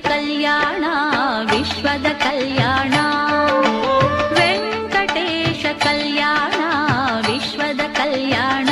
कल्याण विश्वद कल्याण वेंकटेश कल्याण विश्वद कल्याण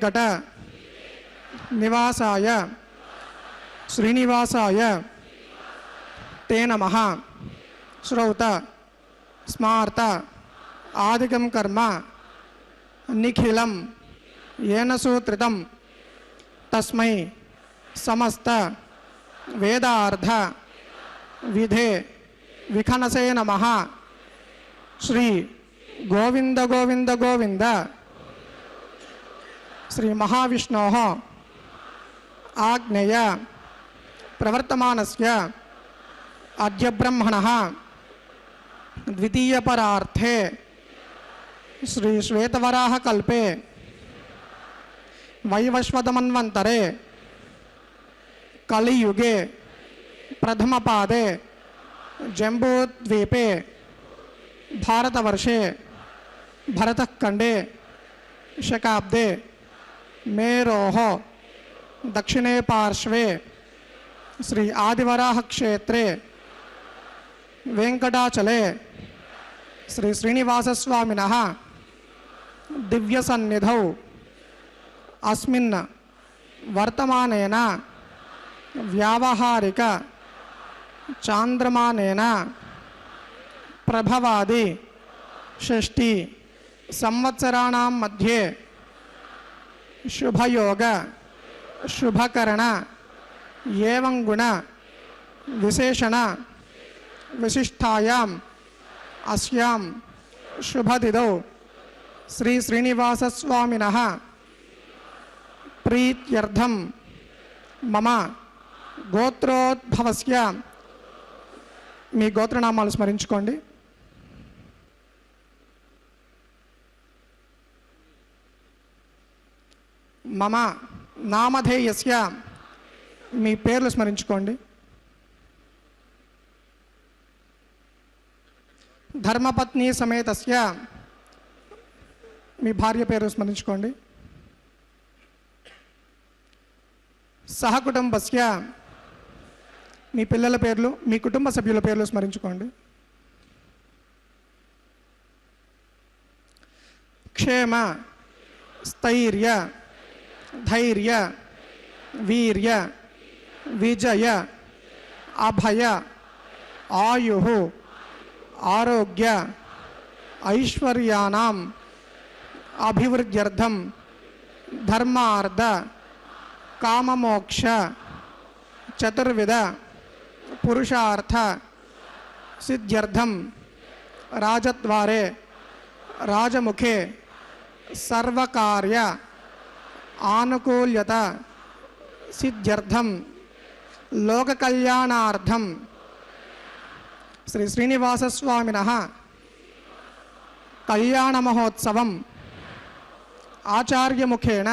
वेंकट निवासाय श्रीनिवासाय ते नमः। श्रौत स्मार्त आदिकं कर्म निखिलं येन सूत्रितं तस्मै समस्त वेदार्थ विधे विखनसे नमः। श्री गोविंद गोविंद गोविंद श्री महाविष्णोः आज्ञेय प्रवर्तमानस्य अद्य ब्रह्मणः द्वितीयपरार्थे श्री श्वेतवराह कल्पे वैवस्वतमन्वन्तरे कलियुगे प्रथमपादे जम्बूद्वीपे भारतवर्षे भरतखण्डे शकाब्दे मेरोः दक्षिणे पार्श्वे श्री आदिवराह क्षेत्रे वेंकटाचले श्री श्रीनिवासस्वामिनः दिव्यसन्निधौ अस्मिन् वर्तमानेन व्यावहारिक चांद्रमानेन प्रभवादि षष्टि संवत्सराणां मध्ये शुभयोग शुभकरण एवं गुण विशेषण विशिष्टायाम् अस्यां शुभतिथौ श्री श्रीनिवासस्वामिनः प्रीत्यर्थं मम गोत्रोद्भवस्य మీ గోత్రనామాలు స్మరించుకోండి. మమ నామధేయస్య మీ పేర్లు స్మరించుకోండి. ధర్మపత్ని సమేతస్య మీ భార్య పేరు స్మరించుకోండి. సహకుటుంబస్య మీ పిల్లల పేర్లు మీ కుటుంబ సభ్యుల పేర్లు స్మరించుకోండి. క్షేమ స్థైర్య ధైర్య వీర్య విజయ అభయ ఆయు ఆరోగ్య ఐశ్వర్యానాం అభివృద్ధ్యర్థం ధర్మార్థ కామమోక్ష చతుర్విధ पुरुषार्थ सिद्ध्यर्थम राजद्वारे राजमुखे सर्वकार्य आनुकूल्यता सिद्ध्यर्थम लोक कल्याणार्थम श्री श्रीनिवासस्वामिनः कल्याण महोत्सवम आचार्य मुखेन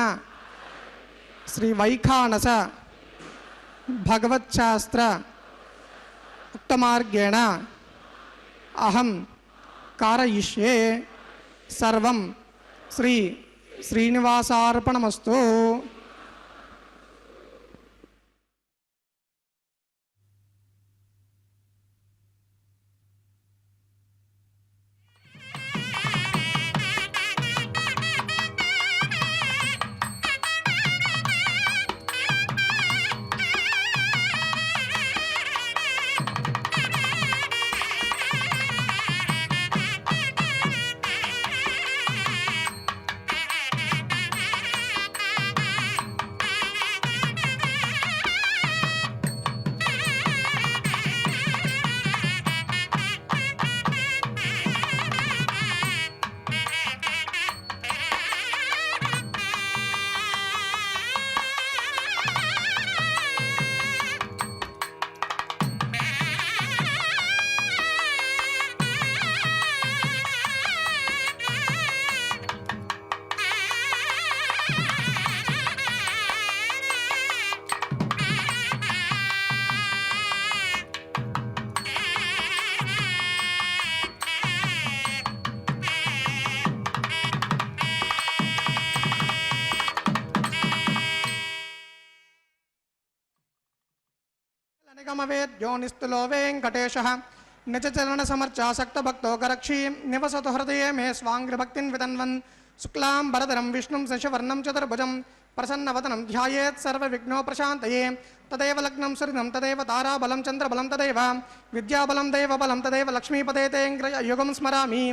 श्री वैखानस भगवच्छास्त्र उक्तमार्गेण अहम कारयिष्ये सर्वं श्री श्रीनिवासार्पणमस्तु. निगमवेद्यो निस्तुलो वेङ्कटेशः निज चरण समर्चासक्त भक्तो गरक्षी निवसतु हृदये मे स्वाङ्घ्रिभक्तिं वितन्वन् शुक्लां वरदरं विष्णुं शशिवर्णं चतुर्भुजं प्रसन्नवदनं ध्यायेत् सर्वविघ्नोपशान्तये तदेव लग्नं सुरिनं तदेव ताराबलं चन्द्रबलं तदेव विद्याबलं देवबलं तदेव लक्ष्मीपदे ते युगं स्मरामि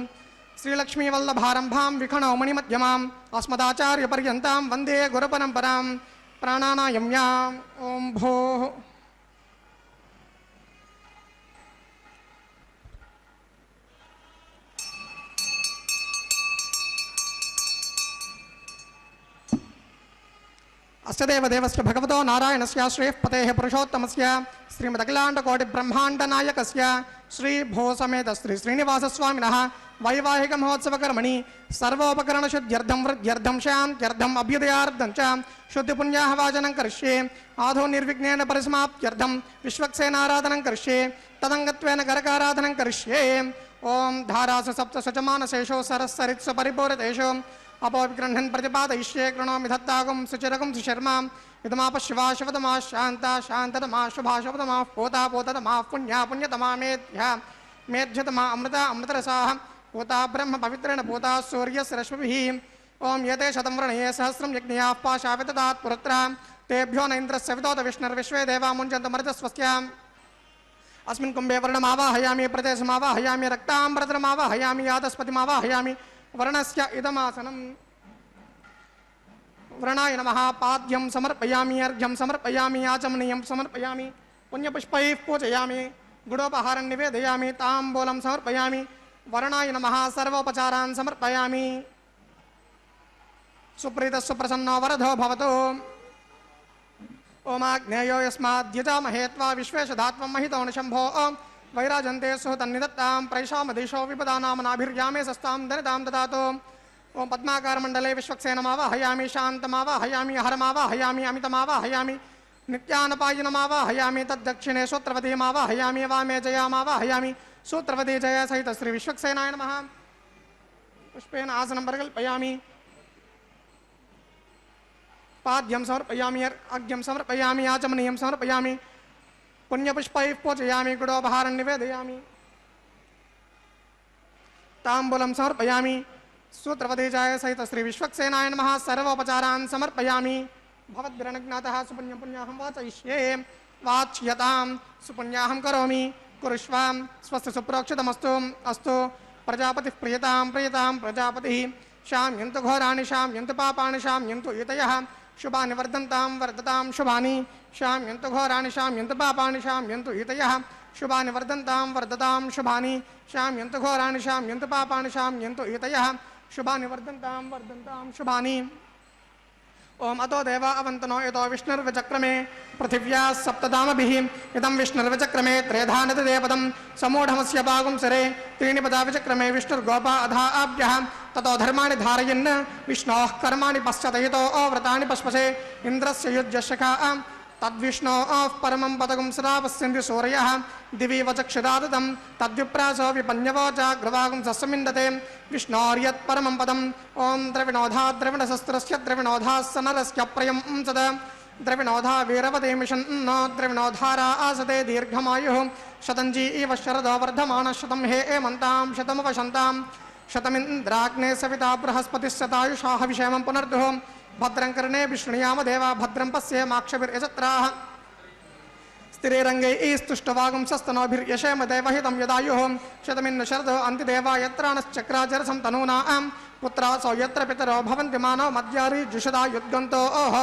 श्रीलक्ष्मीवल्लभारम्भां विखणो मणिमध्यमाम् अस्मदाचार्यपर्यन्तां वन्दे गुरुपरम्परां प्राणानायम्याम् ॐ भोः अष्टदेव देवस्य भगवतो नारायणस्य श्रीः पतेः पुरुषोत्तमस्य श्रीमदखिलाण्डकोटिब्रह्माण्डनायकस्य श्री भो समेत श्री श्रीनिवासस्वामिनः वैवाहिक महोत्सवकर्मणि सर्वोपकरणशुद्ध्यर्थं वृद्ध्यर्थं शान्त्यर्थम् अभ्युदयार्थं च शुद्धिपुण्याः वाचनं करिष्ये आधो निर्विघ्नेन परिसमाप्त्यर्थं विश्वक्सेनाराधनं करिष्ये तदङ्गत्वेन गरकाराधनं करिष्ये ओं धारासु सप्तसचमानशेषो सरस्सरित्सु परिपूरितेषु अपोविगृह्णन् प्रतिपादयिष्ये कृणोमि धत्तागुं सुचिरगुं सुशर्मां इदमाप शिवा शिवतमा शान्ता शान्ततमा शुभा शुभतमा पोता पोततमा पुण्या पुण्यतमा मेध्या मेध्यतमा अमृता अमृतरसाः पोता ब्रह्म पवित्रेण पोता सूर्यस्य रश्मिभिः ओं यते शतं वृणये सहस्रं यज्ञयाः पाशाविददात् पुरुत्रा तेभ्यो न इन्द्रस्य विदोत विष्णुर्विश्वे देवा मुञ्चन्तमर्तस्वस्याम् अस्मिन् कुम्भे वर्णमावाहयामि प्रदेशमावाहयामि रक्ताम्बरधरमावाहयामि यातस्पतिमावाहयामि वर्णस्य इदमासनं व्रणाय नमः पाद्यं समर्पयामि अर्घ्यं समर्पयामि आचमनीयं समर्पयामि पुण्यपुष्पैः पूजयामि गुडोपहारं निवेदयामि ताम्बूलं समर्पयामि वर्णाय नमः सर्वोपचारान् समर्पयामि सुप्रीतः सुप्रसन्नो वरदो भवतु ओमाग्नेयो यस्माद्यजामहे त्वा विश्वेश धात्वं महितो निशम्भो वैराजन्ते सुहतन्निदत्तां प्रैषामधीशो विपदानामनाभिर्यामे सस्तां दरितां ददातु ओं पद्माकारमण्डले विश्वक्सेनमावाहयामि शान्तमावाहयामि हरमावाहयामि अमितमावाहयामि नित्यानपायिनमावाहयामि तद्दक्षिणे सूत्रवतीमावाहयामि वामे जयामावाहयामि सूत्रवती जय सहित श्री विश्वक्सेनाय नमः पुष्पेन आसनं परिकल्पयामि पाद्यं समर्पयामि अर्घ्यं समर्पयामि आचमनीयं समर्पयामि पुण्यपुष्पैः पूजयामि गुडोपहारं निवेदयामि ताम्बूलं समर्पयामि सूत्रवती जय सहित श्री विश्वक्सेनाय नमः सर्वोपचारान् समर्पयामि भवद्भिरनुज्ञातः सुपुण्यं पुण्याहं वाचयिष्ये वाच्यतां सुपुण्याहं करोमि कुरुष्वां स्वस्य सुप्रोक्षितमस्तु अस्तु प्रजापतिः प्रियतां प्रियतां प्रजापतिः शाम्यन्तु घोराणि शाम्यन्तु पापानि शाम्यन्तु इतयः शुभानि वर्धन्तां वर्धतां शुभानि शाम्यन्तु घोराणि शाम्यन्तु पापानि शाम्यन्तु इतयः शुभानि वर्धन्तां वर्धतां शुभानि शाम्यन्तु घोराणि शाम्यन्तु पापानि शाम्यन्तु इतयः शुभानि वर्धन्तां वर्धन्तां शुभानि ओम अतो देवा अवन्तनो यतो विष्णुर्विचक्रमे पृथिव्याः सप्तधामभिः इदं विष्णुर्विचक्रमे त्रेधानतदेपदं समूढमस्य पागुंसरे त्रीणि पदा विचक्रमे विष्णुर्गोपा अधा आभ्यः ततो धर्माणि धारयन् विष्णोः कर्माणि पश्यतयतो व्रतानि पश्पसे इन्द्रस्य युज्यशखा तद्विष्णोः परमं पदगुं सदा पश्यन्ति सूर्यः दिवि वचक्षुदादतं तद्विप्रासो विपन्यवो च ग्रवागुं सस्मिन्दते विष्णोर्यत्परमं पदम् ॐ द्रविणोधा द्रविणशस्त्रस्य द्रविणोधा सनरस्य प्रयं सद द्रविणोधा वीरवते मिषन्नो द्रविणोधारा आसते दीर्घमायुः शतञ्जी इव शरदो वर्धमानः शतं हे एमन्तां शतमुपशन्तां शतमिन्द्राग्ने सविता बृहस्पतिः शतायुषाः विषयमं पुनर्दुः भद्रं कर्णे विष्णुयाम देवा भद्रं पश्येमाक्षभिर्यजत्राः स्थिरेरङ्गैः स्तुष्टवागुंसस्तनोभिर्यशेम देवहितं यदायुः शतमिन्न शरदो अन्तिदेवा यत्राणश्चक्राचरसं तनूनां पुत्रासौ यत्र पितरो भवन्ति मानव मद्यारी जुषदा युद्गन्तो ओह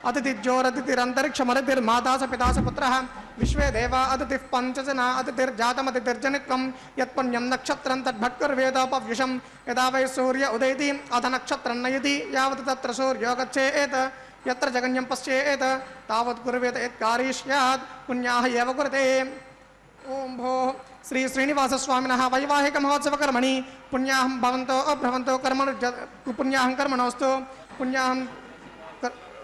अतिथिज्योरतिथिरन्तरिक्षमतिर्माता स पिता स पुत्रः विश्वे देवा अतिथिः पञ्चजना अतिथिर्जातमतिथिर्जनित्वं यत्पुण्यं नक्षत्रं तद्भट्कुर्वेदोपव्युषं यदा वै सूर्य उदयति अथ नक्षत्रं नयति यावत् तत्र सूर्यो गच्छेत् यत्र जगन्यं पश्येत् तावत् कुर्वेत यत्कारी स्यात् पुण्याः एव कुरुते ओं भोः श्री श्रीनिवासस्वामिनः वैवाहिक महोत्सवकर्मणि पुण्याहं भवन्तो अभ्रवन्तो कर्मणो पुण्याहं कर्मणोऽस्तु पुण्याहं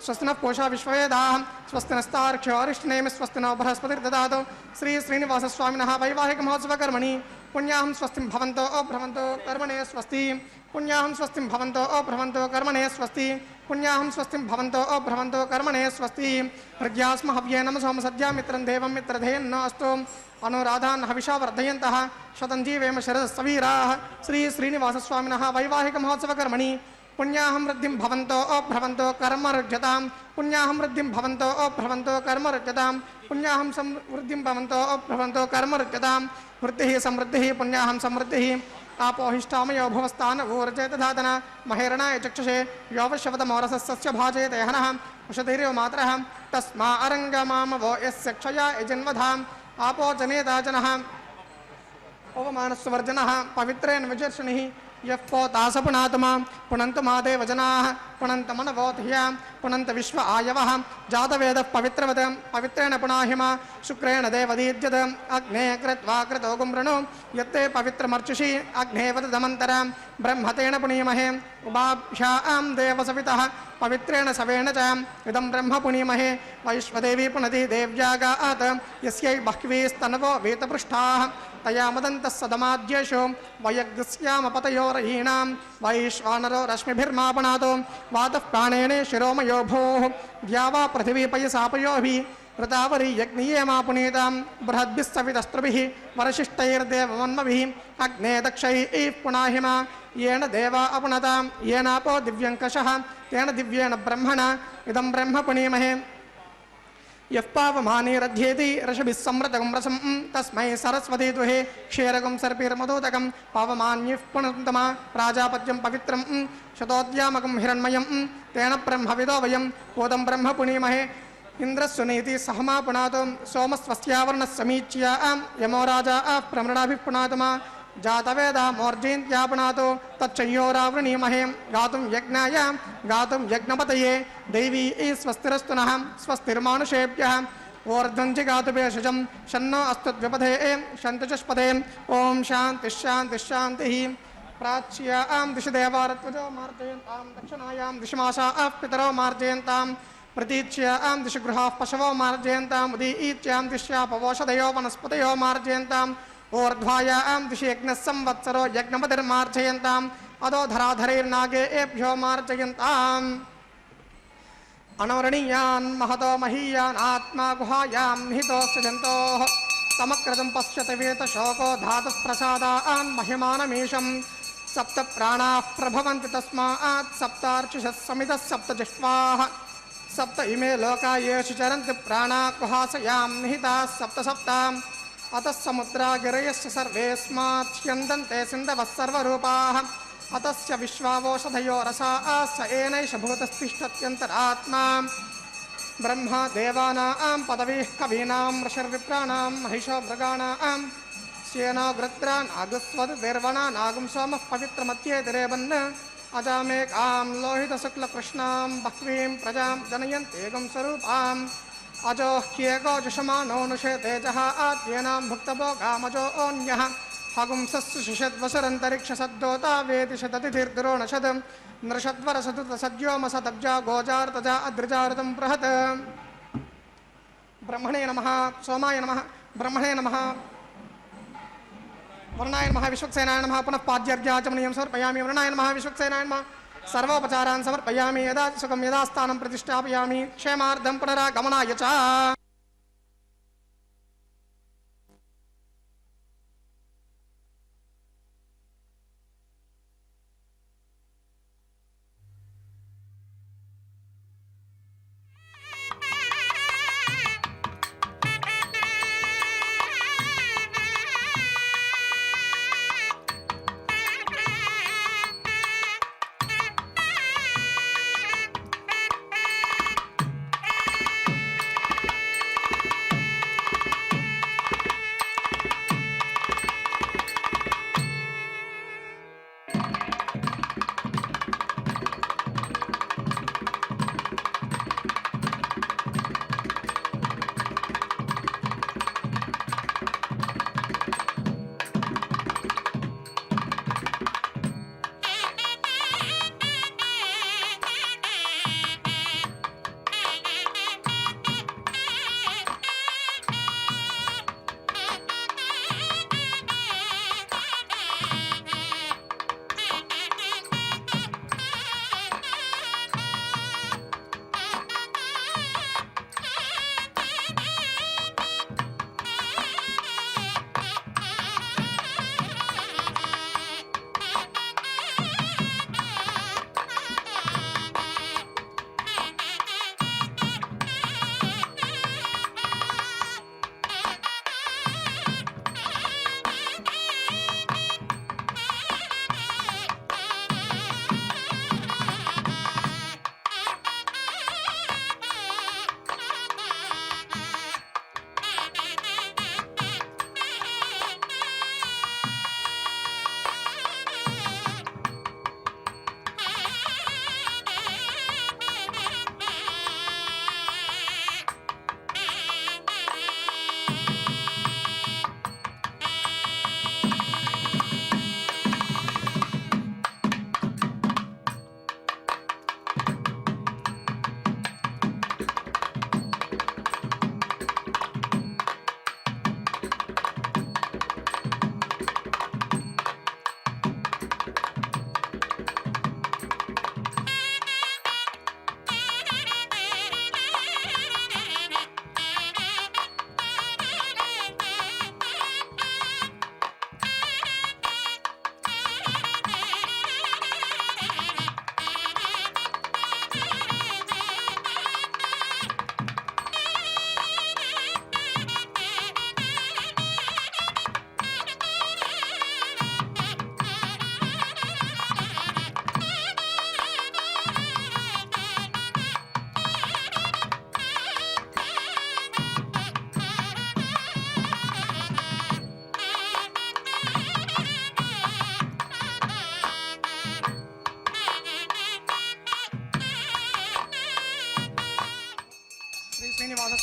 स्वस्तिनः पूषा विश्ववेदाः स्वस्तिनस्तार्क्ष्यो अरिष्टनेमि स्वस्तिनो बृहस्पतिर्ददातु श्री श्रीनिवासस्वामिनः वैवाहिक महोत्सवकर्मणि पुण्याहं स्वस्तिं भवन्तो भ्रमन्तो कर्मणे स्वस्ति पुण्याहं स्वस्तिं भवन्तो भ्रमन्तो कर्मणे स्वस्ति पुण्याहं स्वस्तिं भवन्तो भ्रमन्तो कर्मणे स्वस्ति प्रज्ञास्म हव्येन सोम सद्या मित्रं देवं मित्रधेयन्न अस्तु अनुराधान् हविषा वर्धयन्तः शतञ्जीवेम शरदस्सवीराः श्री श्रीनिवासस्वामिनः वैवाहिकमहोत्सवकर्मणि पुण्याहं वृद्धिं भवन्तो भ्रमन्तो कर्मरुज्यतां पुण्याहं वृद्धिं भवन्तो भ्रमन्तो कर्मरुज्यतां पुण्याहं समृद्धिं भवन्तो भ्रमन्तो कर्मरुज्यतां वृद्धिः समृद्धिः पुण्याहं समृद्धिः आपोहिष्टामयो भुवस्तान ऊर्जेतधातन महेरणाय चक्षुषे योवशवतमोरसस्य भाजयत यहनः उषधीर्यो मातरः तस्मा अरङ्गमामवो यस्य क्षया यजन्वधाम् आपो जनेता जनः ओवमानस्वर्जनः पवित्रेण विजर्षणिः यः पोतासपुनातमा पुनन्त मादेव जनाः पुनन्त मनवोधिया पुनन्त विश्व आयवः जातवेदः पवित्रवत् पवित्रेण पुनाहिमा शुक्रेण देवदीज्यत अग्ने कृत्वा कृतो गुम्रणो यत्ते पवित्रमर्चुषि अग्ने वददमन्तरा ब्रह्मतेन पुनीमहे उभाभ्यां देवसवितः पवित्रेण सवेन च इदं ब्रह्म पुनीमहे वैश्वदेवी पुनति देव्यागात् यस्यै बह्वीस्तनवो वेतपृष्ठाः तया मदन्तः सदमाद्येषु वयग्स्यामपतयोरहीणां वैश्वानरो रश्मिभिर्मापणातो वातः प्राणेन शिरोमयो भूः द्यावा पृथिवी पयसापयोभिः वृतावरी यज्ञीयमापुनीतां बृहद्भिस्सवितस्त्रुभिः वरशिष्टैर्देवमन्मभिः अग्ने दक्षैः पुनाहिमा येन देवा अपुनतां येनापो दिव्यङ्कषः तेन दिव्येन ब्रह्मणा इदं ब्रह्म पुनीमहे यः पावमानेरध्येति रशभिः सम्मृतकं रसं तस्मै सरस्वती दुहे क्षीरकं सर्पिर्मधोदकं पावमान्यः पुनन्तमा प्राजापत्यं पवित्रं शतोद्यामकं हिरण्मयं तेन ब्रह्मविदो वयं कोदं ब्रह्म पुनीमहे इन्द्रस्वनीति सहमा पुनातो सोमस्वस्यावर्णः समीच्या यमो राजा प्रमृणाभिः पुनातमा जातवेदा मोर्जयन्त्यापुनातो तच्चयोरावृणीमहे गातुं यज्ञाय गातुं यज्ञपतये दैवी स्वस्तिरस्तु नः स्वस्तिर्मानुषेभ्यः ओर्ध्वञ्चि गातुभेषजं शन्नो अस्तु द्विपदे शन्तचष्पदे ॐ शान्तिः प्राच्यां दिशि देवारत्वजो मार्जयन्तां दक्षिणायां दिशिमाशाः पितरो मार्जयन्तां प्रतीच्यां दिशि गृहाः पशवो मार्जयन्ताम् उदीच्यां दिश्यापवोषधयो वनस्पतयो मार्जयन्ताम् ऊर्ध्वायां दिशि यज्ञः संवत्सरो यज्ञपतिर्मार्जयन्ताम् अदो धराधरैर्नागे एभ्यो मार्जयन्ताम् अनवरणीयान् महतो महीयान् आत्मा गुहायां निहितोऽस्य जन्तोः तमकृतं पश्यति वेतशोको धातुः प्रसादान् महिमानमीशम् सप्त प्राणाः प्रभवन्ति तस्मात् सप्तार्चिषः समितः सप्त जिह्वाः सप्त इमे लोका येषु चरन्ति प्राणा गुहासयां निहिताः सप्त सप्ताम् अतः समुद्रा गिरयस्य सर्वेऽस्मात् ह्यन्दन्ते सिन्धवः सर्वरूपाः अतस्य विश्वावोषधयो रसाः स एनैष भूतस्तिष्ठत्यन्तरात्मा ब्रह्मा देवानां पदवीः कवीनां ऋषिर्विप्राणां महिषो मृगाणां श्येनो गृत्रा नागस्वद्भिर्वणा नागं सोमः पवित्रमत्येतिरेवन् अजामेकां लोहितशुक्लकृष्णां बह्वीं प्रजां जनयन्तेगं स्वरूपाम् अजो ह्येको जुषमानो नुषे तेजः आद्येनां भुक्तभोगामजो ओन्यः हगुंसस्सु शिषद्वसुरन्तरिक्षसद्दोता वेति शततिथिर्द्रोणशत् नृषद्वरसदुतसद्योमसदब्जा गोजार्तजा अद्रिजारुतं बृहत् ब्रह्मणे नमः सोमाय नमः ब्रह्मणे नमः वरुणाय नमः विश्वक्सेनाय नमः पुनः पाद्यार्घ्याचमनीयं समर्पयामि वरुणाय नमः विश्वक्सेनाय नमः सर्वोपचारान् समर्पयामि यदा सुखं यदा स्थानं प्रतिष्ठापयामि क्षेमार्थं पुनरागमनाय च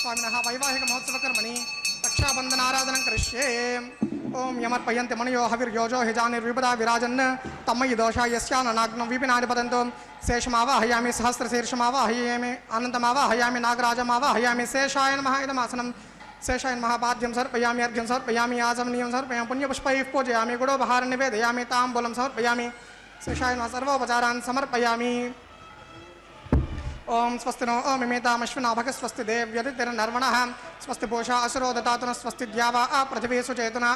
स्वामिनः वैवाहिकमहोत्सवकर्मणि रक्षाबन्धनाराधनं करिष्ये ओम यमर्पयन्ति मणयो हविर्योजो हिजानिर्विपदा विराजन् तमयि दोषा यस्याननाग्नं विपिनानि पतन्तु शेषमावाहयामि सहस्रशीर्षमावाहयामि अनन्तमावाहयामि नागराजमावाहयामि शेषाय नमः इदमासनं शेषाय नमः पाद्यं समर्पयामि अर्घ्यं समर्पयामि आचमनीयं समर्पयामि पुण्यपुष्पैः पूजयामि गुडोपहारं निवेदयामि ताम्बूलं समर्पयामि शेषाय नमः सर्वोपचारान् समर्पयामि ओम स्वस्ति नो ओम इमेतामश्विना भग स्वस्ति देव्यतिर्नर्वणः स्वस्ति पूषा असुरो दतातुनः स्वस्ति द्यावा पृथिवी सुचेतना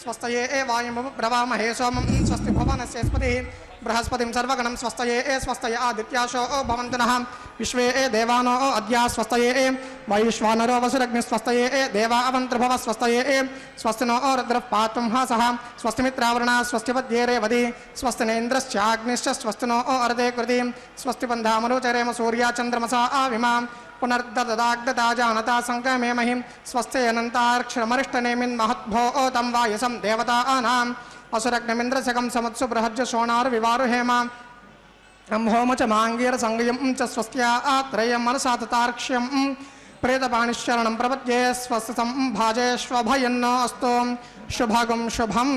स्वस्तये वायुं ब्रवामहे सोमं स्वस्ति भुवनस्यस्पतिः बृहस्पतिं सर्वगणं स्वस्तये स्वस्तय आदित्याशो भवन्तु नः विश्वे देवानो अद्या स्वस्तये वैश्वानरो वसुरग्निः स्वस्तये देवा अवन्तर्भव स्वस्तये स्वस्ति नो रुद्रः पातुं हासः स्वस्ति मित्रावरुणा स्वस्ति पद्ये रेवती स्वस्ति नेन्द्रश्चाग्निश्च स्वस्ति नो अर्धे कृतिं स्वस्ति बन्धामनुचरेम सूर्या चन्द्रमसा आविमां पुनर्ददाग्दता जानता संकमे महिं स्वस्ति अनन्तार्क्षमरिष्टनेमिन् महद्भो तं वायसं देवतानाम् असुरग्निमिन्द्रशकं समुत्सु बृहज्ज शोणार्विवारु हेमा होम च मांगीर संगयं च स्वस्त्या आत्रयं मनसा ततार्क्ष्यं प्रेतपाणिशरणं प्रपद्ये स्वस्तं भाजे स्वभयन्न अस्तु शुभगं शुभम्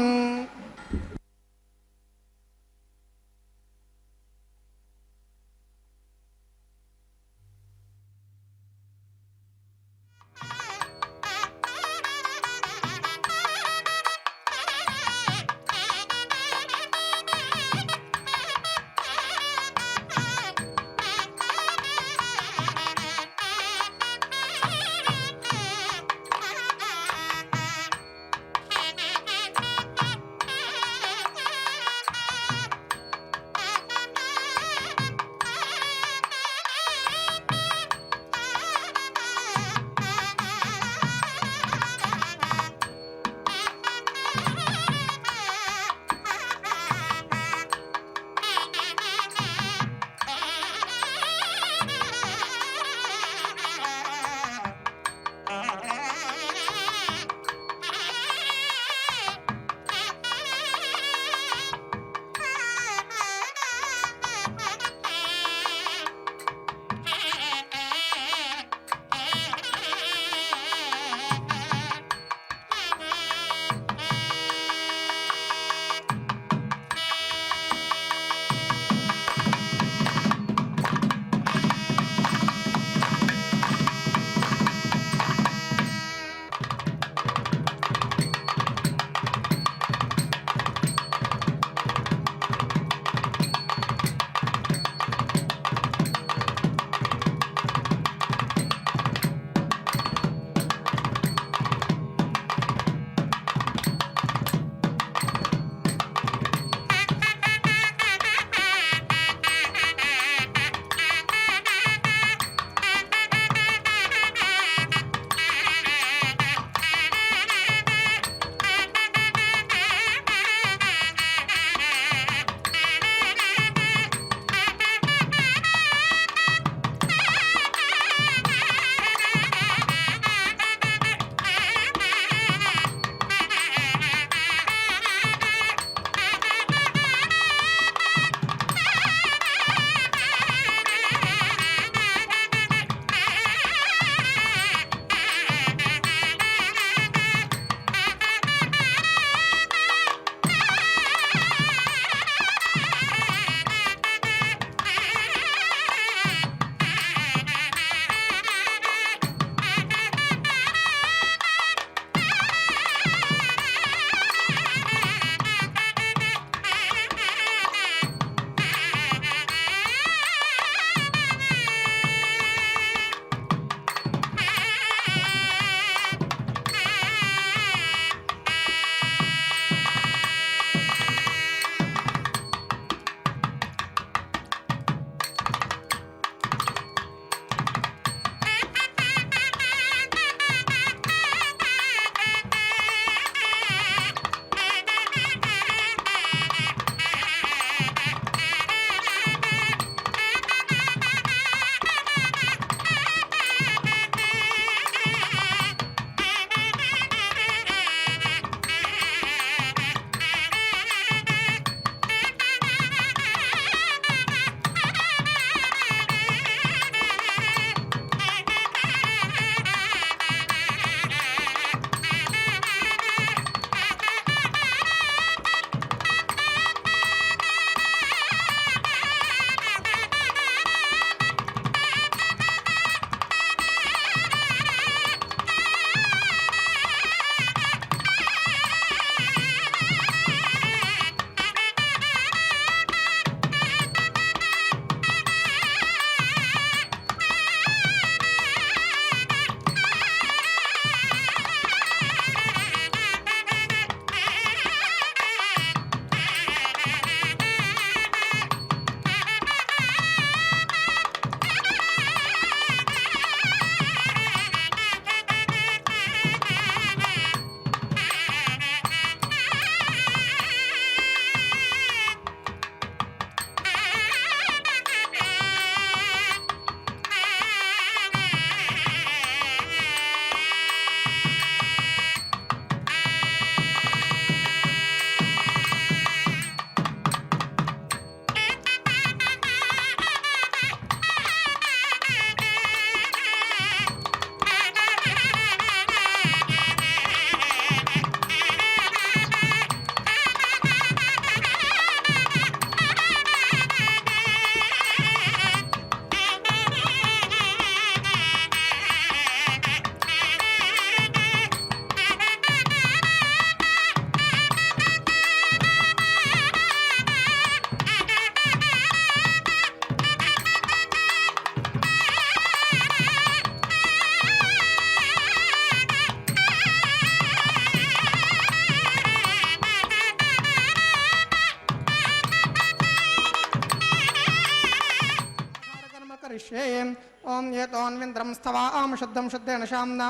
करिष्ये ओम ये तोन्विन्द्रं स्थवाम शुद्धं शुद्धेन शाम्ना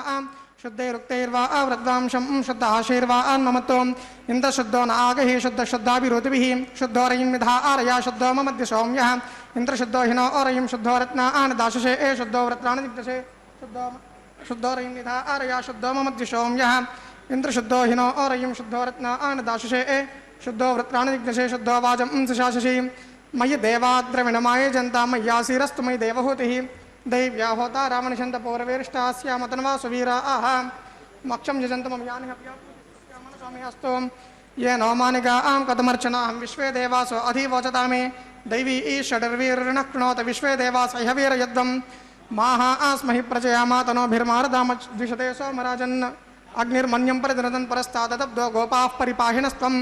शुद्धैरुक्तैर्वा वृद्वांशं शुद्ध आशीर्वान् ममतो इंद्र शुद्धो नागहि शुद्ध शुद्धाभिरुतिभिः शुद्धो रयिं विधा आरया शुद्धो ममद्य सौम्यः इंद्र शुद्धो हिनो रयिं शुद्धो रत्नान् दाशसे शुद्धो वृत्राणि दिग्दशे शुद्धो रयिं विधा आरया शुद्धो ममद्य सौम्यः इंद्र शुद्धो हिनो रयिं शुद्धो रत्नान् दाशसे शुद्धो वृत्राणि दिग्दशे शुद्धो वाजं सुशाशसि मयि देवाद्रविणमाये जनता मय्यासीरस्तु मयि देवहूतिः दैव्या होता रावणशंत पौरवेरिष्टास्यामतन्वा सुवीरा आह मक्षं यजन्त मम यानि स्वामी अस्तु ये नवमानिका आं कथमर्चनाहं विश्वे देवासो अधिवोचता मे दैवी षडर्वीर्णः कृणोत विश्वे देवास इहवीर यद्वं माहा आस्महि प्रजयामा तनोभिर्मारदाम द्विषते सोमराजन् अग्निर्मन्यं परिदनदन् परस्तादब्दो गोपाः परिपाहिनस्त्वं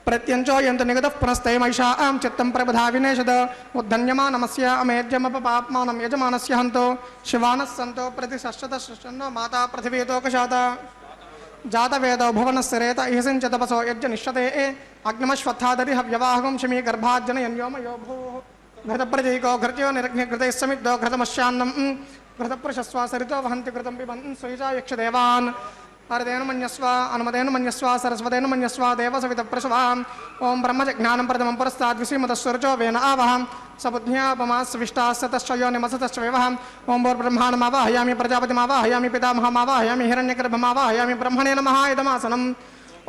प्रत्यंचो यंत निगत पुनस्ते महिषा आम चित्तं प्रबधा विनेशद उद्धन्यमानमस्य अमेध्यमपपाप्मानं यजमानस्य हन्तो शिवानः सन्तो प्रतिशश्चतश्चन्नो माता पृथिवीतो कशात जातवेदो भुवनस्य रेत इहसिञ्च तपसो यज्ञनिष्यते अग्निमश्वत्थादरि हव्यवाहगं शमी गर्भाज्जनयन्योमयो भूः घृतप्रजैको घृत्यो निरग्निघृतैः समिद्धो घृतमश्यान्नं घृतपुरुषस्वा सरितो वहन्ति घृतं पिबन् स्वयुजा यक्षदेवान् हरदेन मन्यस्व अनुमदेन मन्यस्व सरस्वतेन मन्यस्व देवसवितप्रसवा ओं ब्रह्मज्ञानं प्रथमं पुरस्ताद्विसीमतस्वरजो वेन आवह सबुद्ध्यापमास्विष्टास्तश्च योनिमसतश्च विवह ओं भूर्ब्रह्माणमावाहयामि प्रजापतिमावाहयामि पितामहमावाहयामि हिरण्यगर्भमावाहयामि ब्रह्मणे नमः इदमासनम्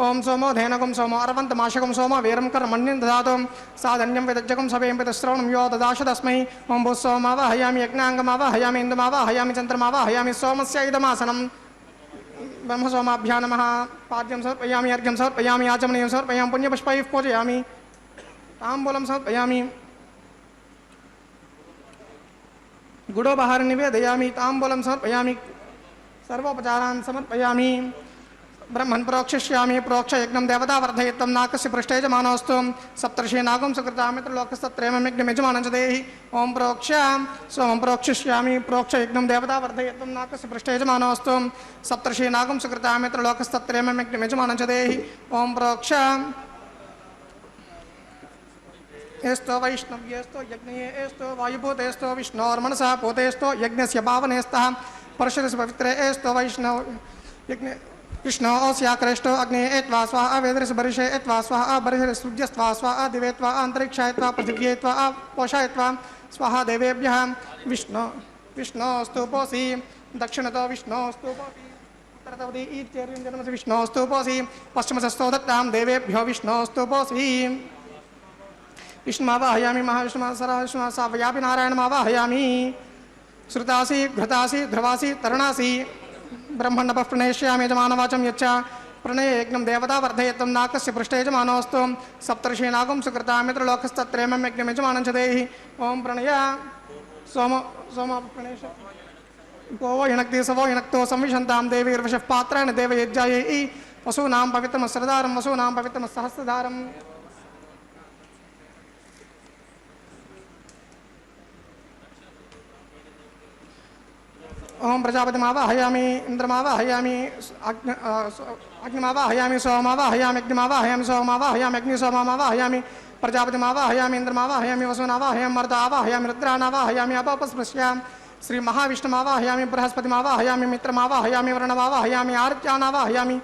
ओं सोमो धेनगुं सोमो अरवन्तमाशकं सोमो वीरं कर्मण्यं ददातु साधन्यं विदज्जकं सभें पितश्रवणं यो ददाश तस्मै ओं भूस्सोमावाहयामि यज्ञाङ्गमावाहयामि इन्दुमावाहयामि चन्द्रमावाहयामि सोमस्य इदमासनम् ब्रह्मसोमाभ्या नमः पाद्यं समर्पयामि अर्घ्यं समर्पयामि आचमनीयं समर्पयामि पुण्यपुष्पैः पूजयामि ताम्बूलं समर्पयामि गुडोपहारं निवेदयामि ताम्बूलं समर्पयामि सर्वोपचारान् समर्पयामि ब्रह्मन् प्रोक्षिष्यामि प्रोक्षयज्ञं देवता वर्धयित्वं नाकस्य पृष्ठे यजमानोऽस्तु सप्तर्षि नागं सुकृतामित्रलोकस्तत्रयं यज्ञमेजमानं च देहि ओं प्रोक्ष सोमं प्रोक्षिष्यामि प्रोक्षयज्ञं देवता वर्धयित्वं नाकस्य पृष्ठे यजमानोऽस्तु सप्तर्षि नागं सुकृतामित्रलोकस्तत्रयं यज्ञमेजमानं च देहि ओं प्रोक्ष एस्तो वैष्णव्येस्तो यज्ञयेस्तो वायुभूतेस्तो विष्णोर्मनसः पूतेस्तो यज्ञस्य पावनेस्तः परशुरस्य पवित्रे एस्तो वैष्णव यज्ञ कृष्णो ओस्याक्रेष्टो अग्ने एत्वा स्वाहा वेदरस्य बरिषे एत्वा स्वाहा बरिषे सूर्यस्त्वा स्वाहा दिवेत्वा अन्तरिक्षायत्वा पृथिव्येत्वा पोषायत्वा स्वाहा देवेभ्यः विष्णोस्तुपोऽसि दक्षिणतो विष्णोस्तुपोऽसि उत्तरतवति इत्यर्जुनजन्मसि विष्णोस्तुपोऽसि पश्चिमसस्तो दत्तां देवेभ्यो विष्णोस्तुपोऽसि विष्णुमावाहयामि महाविष्णुः सावयापि नारायणमावाहयामि श्रुतासि घृतासि ध्रुवासि तरुणासि ब्रह्मण्डपः प्रणेष्यामि यजमानवाचं यच्च प्रणय यज्ञं देवता वर्धयित्वं नाकस्य पृष्ठे यजमानोऽस्तु सप्तर्षि नागं सुकृतामित्रलोकस्तत्रयं यज्ञं यजमानं च देहि ओं प्रणय सोम प्रणेश गोवो हिणक्ति सवो हिणक्तो संविशन्तां देवीर्वशः पात्राणि देवयज्ञायै वसूनां पवित्रमस्रदारं वसूनां पवित्रमस्सहस्रधारम् ओं प्रजापतिमावाहयामि इन्द्रमावाहयामि अग्निमावाहयामि सोममावाहयामि अग्निमावाहयामि सोममावाहयामि अग्निसोममावाहयामि प्रजापतिमावाहयामि इन्द्रमावाहयामि वसूनावाहयामि मर्दावाहयामि रुद्रानावाहयामि अपपस्पृश्यामि श्री महाविष्णुमावाहयामि बृहस्पतिमावाहयामि मित्रमावाहयामि वरुणमावाहयामि आदित्यानावाहयामि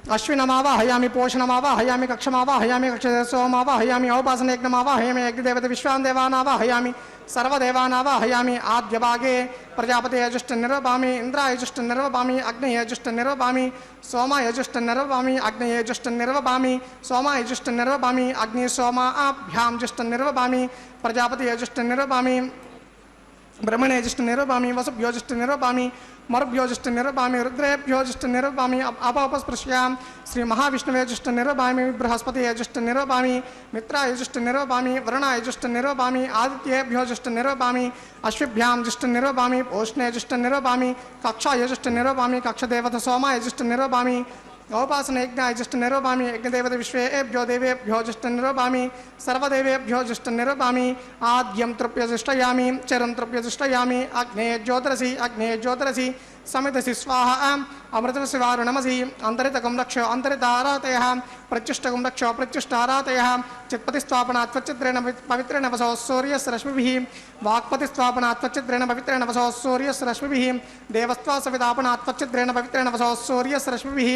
अश्विनमावाहयामि पोषणमावाहयामि कक्षमावाहयामि कक्षसोमावाहयामि औपासनयज्ञमावाहयामि यज्ञदेवते विश्वान् देवानावाहयामि सर्वदेवानावाहयामि आद्यभागे प्रजापतियजुष्टनिर्वपामि इन्द्रायजुष्टनिर्वपामि अग्नियजुष्टनिर्वपामि सोमायजुष्टनिर्वपामि अग्नियजुष्टनिर्वपामि सोमायजुष्टनिर्वपामि अग्निसोमाभ्यां जुष्टनिर्वपामि प्रजापतियजुष्टनिर्वपामि ब्रह्मणेजुष्टनिर्वपामि वसुभ्योजुष्टनिर्वपामि मरुभ्योजुष्टनिर्वपामि रुद्रेभ्योजुष्टनिर्वपामि अपस्पृश्यां श्री महाविष्णुवेजुष्टनिर्वपामि बृहस्पतियजुष्टनिर्वपामि मित्रायजुष्टनिर्वपामि वरुणायजुष्टनिर्वपामि आदित्येभ्योजुष्टनिर्वपामि अश्विभ्यां जुष्टनिर्वपामि पोष्णेजुष्टनिर्वपामि कक्षायजुष्टनिर्वपामि कक्षदेवता सोमायजुष्टनिर्वपामि औपासनयज्ञायजुष्टनिर्वपामि यज्ञदेवते विश्वेभ्यो देवेभ्यो जुष्टनिर्वपामि सर्वदेवेभ्यो जुष्टनिर्वपामि आद्यं तृप्यजुष्टयामि चरं तृप्यजुष्टयामि अग्ने ज्योतिरसि समितसि स्वाहा अमृतशिवारुणमसि अन्तरितकं रक्षो अन्तरितारातयः प्रत्युष्टकं रक्षो प्रत्युष्टारातयः चित्पतिस्त्वापनात् त्वच्चित्रेण पवित्रेण वसो सूर्यस्य रश्मिभिः वाक्पतिस्त्वापनात् त्वच्चित्रेण पवित्रेण वसो सूर्यस्य रश्मिभिः देवस्त्वा सवितापनात् त्वच्चित्रेण पवित्रेण वसो सूर्यस्य रश्मिभिः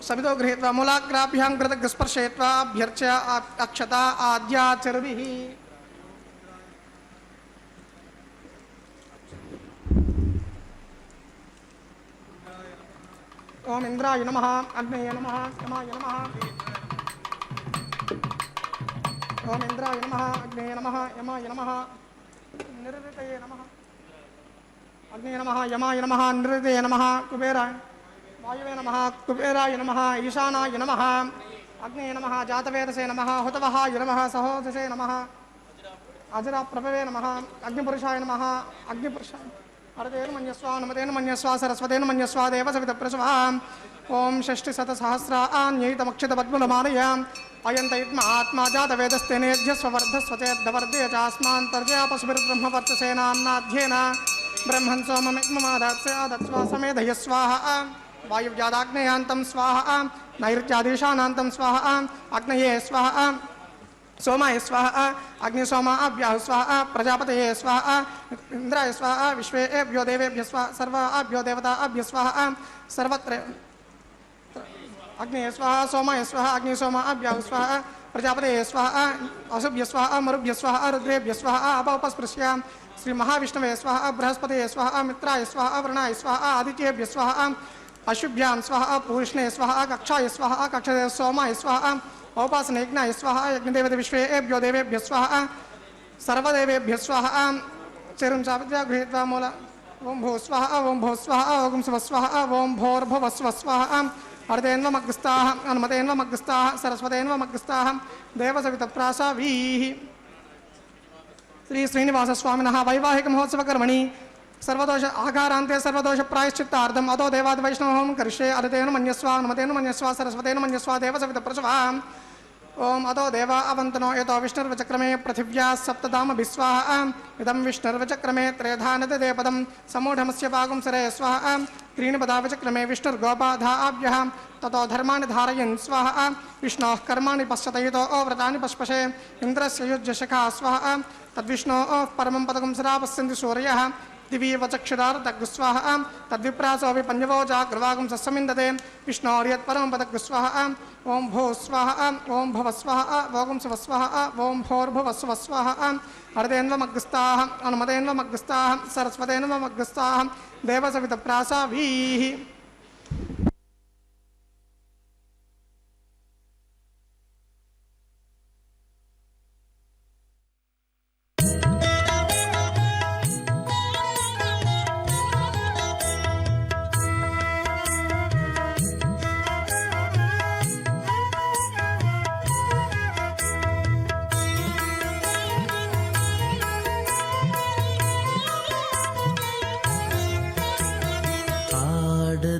सवितो गृहीत्वा मूलाग्राभ्यां कृतज्ञस्पर्शयित्वा अभ्यर्च्य अक्षता आद्याचरुभिः ओम इंद्राय नमः अग्नये नमः यमाय नमः ओम इंद्राय नमः अग्नये नमः यमाय नमः निरृतये नमः अग्नये नमः यमाय नमः निरृतये नमः कुबेराय वायुवे नमः कुबेराय नमः ईशानाय नमः अग्नये नमः जातवेदसे नमः हुतवहाय नमः सहोदसे नमः अजराप्रभवे नमः अग्निपुरुषाय नमः अग्निपुरुषाय हरतेन मन्यस्वा नमतेन मन्यस्वा सरस्वतेन मन्यस्वा देवसवितप्रसवा ओम षष्टिशतसहस्राण्यैतमक्षितपद्मुलमालय अयन्त इत्म आत्मा जातवेदस्तेनेध्यस्ववर्धस्वचेद्धवर्धय चास्मान्तर्जयापशुभिर्ब्रह्मवर्चसेनान्नाध्येन ब्रह्मन् सोममिग्ममादात्स्यादत्स्वा समेधय स्वाहा वायुव्यादाग्नेयान्तं स्वाहा नैऋत्यादेशानान्तं स्वाहा अग्नये स्वाहा सोमाय स्वाहा अग्निसोमाभ्याः स्वाहा प्रजापतये स्वाहा इंद्राय स्वाहा विश्वेभ्यो देवेभ्य स्वाहा सर्वाभ्यो देवताभ्य स्वाहा सर्वत्र अग्नये स्वाहा सोमाय स्वाहा अग्निसोमाभ्याः स्वाहा प्रजापतये स्वाहा असुभ्य स्वाहा मरुभ्य स्वाहा रुद्रेभ्य स्वाहा अपस्पृश्य श्री महाविष्णवे स्वाहा बृहस्पतये स्वाहा मित्राय स्वाहा वरुणाय स्वाहा आदित्येभ्य स्वाहा अशुभ्यां स्वाहा पूष्णे स्वाहा कक्षाय स्वाहा कक्षाय सोमाय स्वाहा औपासन यज्ञाय स्वाहा यज्ञदेवत विश्वेभ्यो देवेभ्य स्वाहा सर्वदेवेभ्य स्वाहा चरुं चापत्या गृहीत्वा मूल ओम भू स्वाहा ओम भो स्वाहा ओम शिव स्वाहा ओम भोर्भुव स्व स्वाहा अर्धेन्वमग्रस्ताः अनुमतेन्वमग्रस्ताः सरस्वतेन्वमग्रस्ताः देवसवितप्रासावीः श्री श्रीनिवास स्वामिनः वैवाहिक महोत्सव कर्मणि सर्वदोष आघारान्ते सर्वदोष प्रायश्चित्तार्थम् अतो देवाद वैष्णवं करिष्ये अर्धेन मन्यस्वा अनुमतेन मन्यस्वा सरस्वतेन मन्यस्वा देवसवितप्रसवा ओम अतो देवा अवन्तनो यतो विष्णुर्वचक्रमे पृथिव्या सप्तधाम विस्वाहा इदं विष्णुर्वचक्रमे त्रेधानदे पदं समूढमस्य पागुं सरे स्वाहा त्रीणि पदा विचक्रमे विष्णुर्गोपाधाभ्यः ततो धर्माणि धारयन् स्वाहा विष्णोः कर्माणि पश्यतयितो व्रतानि पश्पशे इन्द्रस्य युज्यशखा स्वाहा तद्विष्णोः परमं पदकं सदा पश्यन्ति सूर्यः दिवी वचक्षुरार्धग्स्वाहा तद्विप्रासोऽपि पञ्चवो जाग्रवागुं सस्समिन्दते विष्णोर्यत्परमं पदग्स्वाहा ओम भो स्वाहा ओम भव स्वाहा ओम शिव स्वाहा ओम भोर्भुव स्व स्वाहा अर्धेन्वमग्रस्ताः अनुमतेन्वमग्रस्ताः सरस्वतेन्वमग्रस्ताः देवसवितप्रासावीः ஆட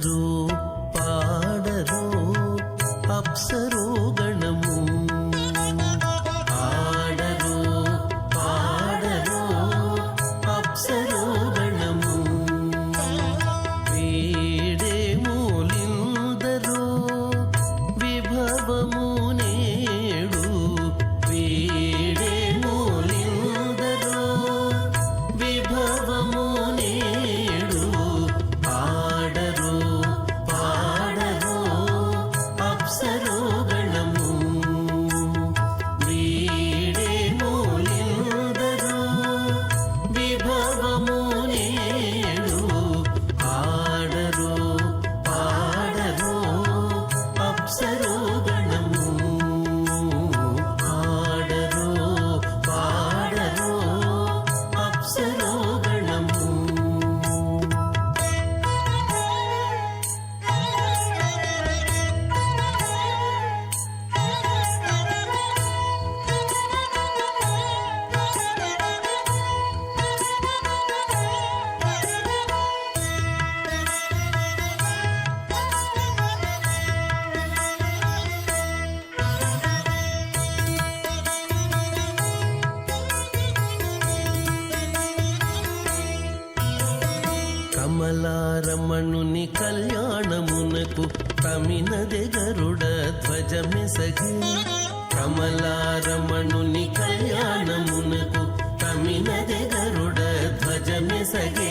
కమినదే గరుడ ధ్వజమెసగే కమలారమణుని కళ్యాణమునకు కమినదే గరుడ ధ్వజమెసగే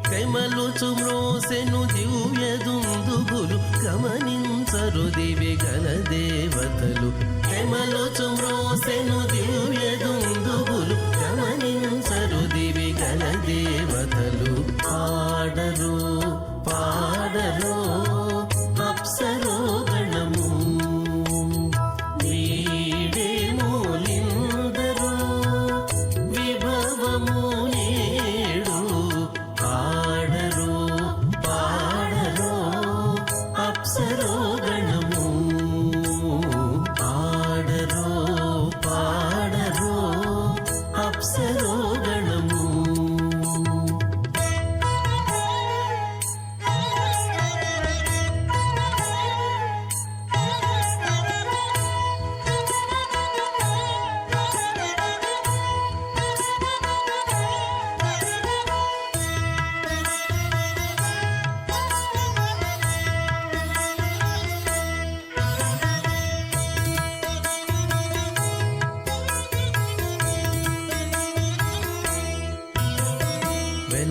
కైమలుచు మ్రోసెను దివ్య దుందుగులు గమనించరు దివి గల దేవతలు కైమలుచు మ్రోసెను దివ్య దుందుగులు గమనించరు దివి గల దేవతలు పాడరు పాడరు అప్సరో గణము వీడే మూలిందరు విభవము నేడు పాడరు పాడరు అప్సరో గణము పాడరు పాడరు అప్సరో గణము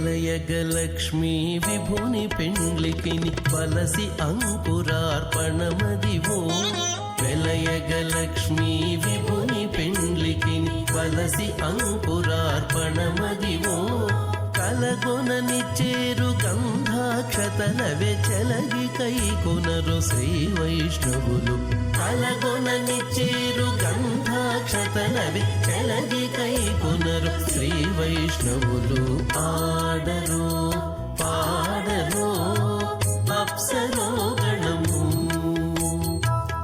వెలయగలక్ష్మీ విభుని పెండ్లికిని వలసి అంకురార్పణమదివో వెలయగలక్ష్మీ విభుని పెండ్లికిని వలసి అంకురార్పణమదివో కలగొనని చేరు గంధాక్షతలవే చెలగి కైకొనరు శ్రీ వైష్ణవులు కలగొనని చేరు గంధాక్షతలవే చెలగి కైకొనరు శ్రీ వైష్ణవులు ఆడరు పాడరు అప్సరో గణము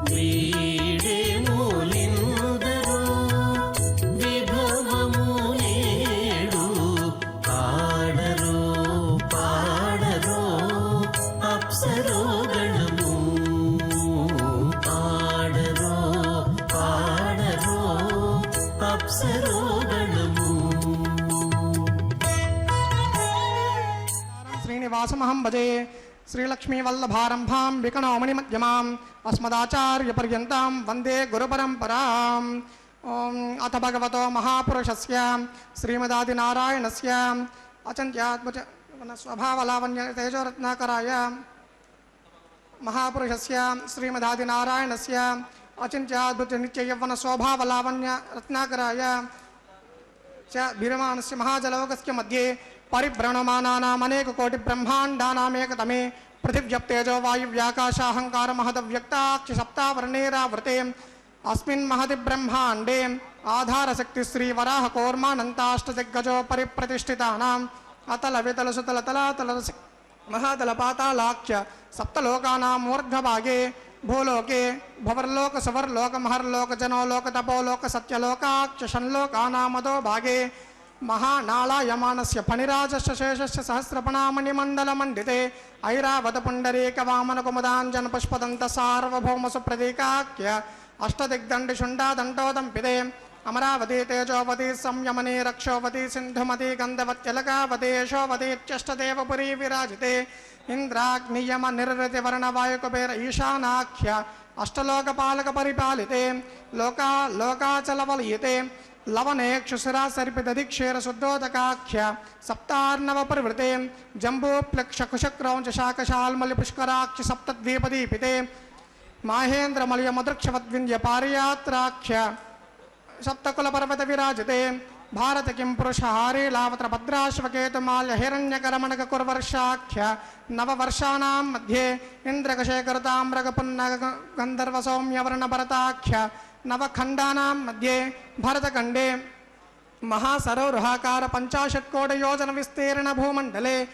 వీడే మూలిందరు విభవము నేడు ఆడరు పాడరు అప్సరో గణము ఆడరు పాడరు అప్సరో గణము శ్రీనివాసమహం భజే శ్రీలక్ష్మీవల్లభారంభాం వికణోమణిమధ్యమాం అస్మదాచార్యపర్యంతం వందే గురుపరంపరాం అథ భగవతో మహాపురుషస్య శ్రీమదాదినారాయణస్య అచంత్యాత్మజ స్వభావలావణ్య తేజోరత్నాకరాయ మహాపురుషస్య శ్రీమదాదినారాయణస్య అచింత్యాద్భుత నిత్యయవ్వన స్వభావలావణ్య రత్నాకరాయ చ భీరమానస్య మహాజలౌకస్య మధ్యే పరిభ్రమమానానామనేక కోటి బ్రహ్మాండానామేకతమే పృథివ్యప్తేజో వాయువ్యాకాశాహంకార మహదవ్యక్తాక్షి సప్తావర్ణేరావృతే అస్మిన్ మహతి బ్రహ్మాండే ఆధారశక్తి శ్రీ వరాహ కూర్మానంతాష్టదిగ్గజో పరిప్రతిష్ఠితానాం అతల వితల సుతల తలాతల మహాతల పాతాళాఖ్య సప్తలోకానాం మూర్ధ్వభాగే భూలోకే భవర్లోక సువర్లోక మహర్లోక జనోలోక తపోలోక సత్యలోకాక్ష షణ్లోకానామదో భాగే మహానాళాయమానస్య ఫణిరాజస్య శేషస్య సహస్రపణామణిమండలమండితే ఐరావత పుండరీక వామన కుముదాంజన పుష్పదంత సార్వభౌమ సుప్రదీకాఖ్య అష్టదిగ్దండి శుండాదండోదంపితే అమరావతి తేజోవతి సంయమని రక్షోవతి సింధుమతి గంధవత్యలకావతి యశోవతీత్యష్టదేవపురీ విరాజితే ఇంద్రాగ్నియమ నిర్వృతి వర్ణవాయుకుబేర ఈశానాఖ్య అష్టలోకపాలక పరిపాలితే లోకాచలవలయితే లవనేక్షుశిరా సరిపిదధిక్షేర శుద్ధోదకాఖ్య సప్తార్ణవ పరివృతే జంబూప్లక్షకుశక్రౌంచ శాకశాల్మలి పుష్కరాఖ్య సప్తద్వీపదీపితే మాహేంద్రమలయమదృక్షవద్వింధ్య పారియాత్రాఖ్య సప్తకుల పర్వత విరాజితే భారత కిం పురుషహారీ లావత్ర భద్రాశ్వకేతుమాల్య హిరణ్యకరమణక కుర్వర్షాఖ్య నవవర్షాణాం మధ్యే ఇంద్రకశేఖరతామ్రగపున్నగ గంధర్వ సౌమ్యవర్ణ భరతాఖ్య నవఖండానాం మధ్యే భరతఖండే మహాసరోరుహాకార 50 కోటియోజన విస్తీర్ణ భూమండలే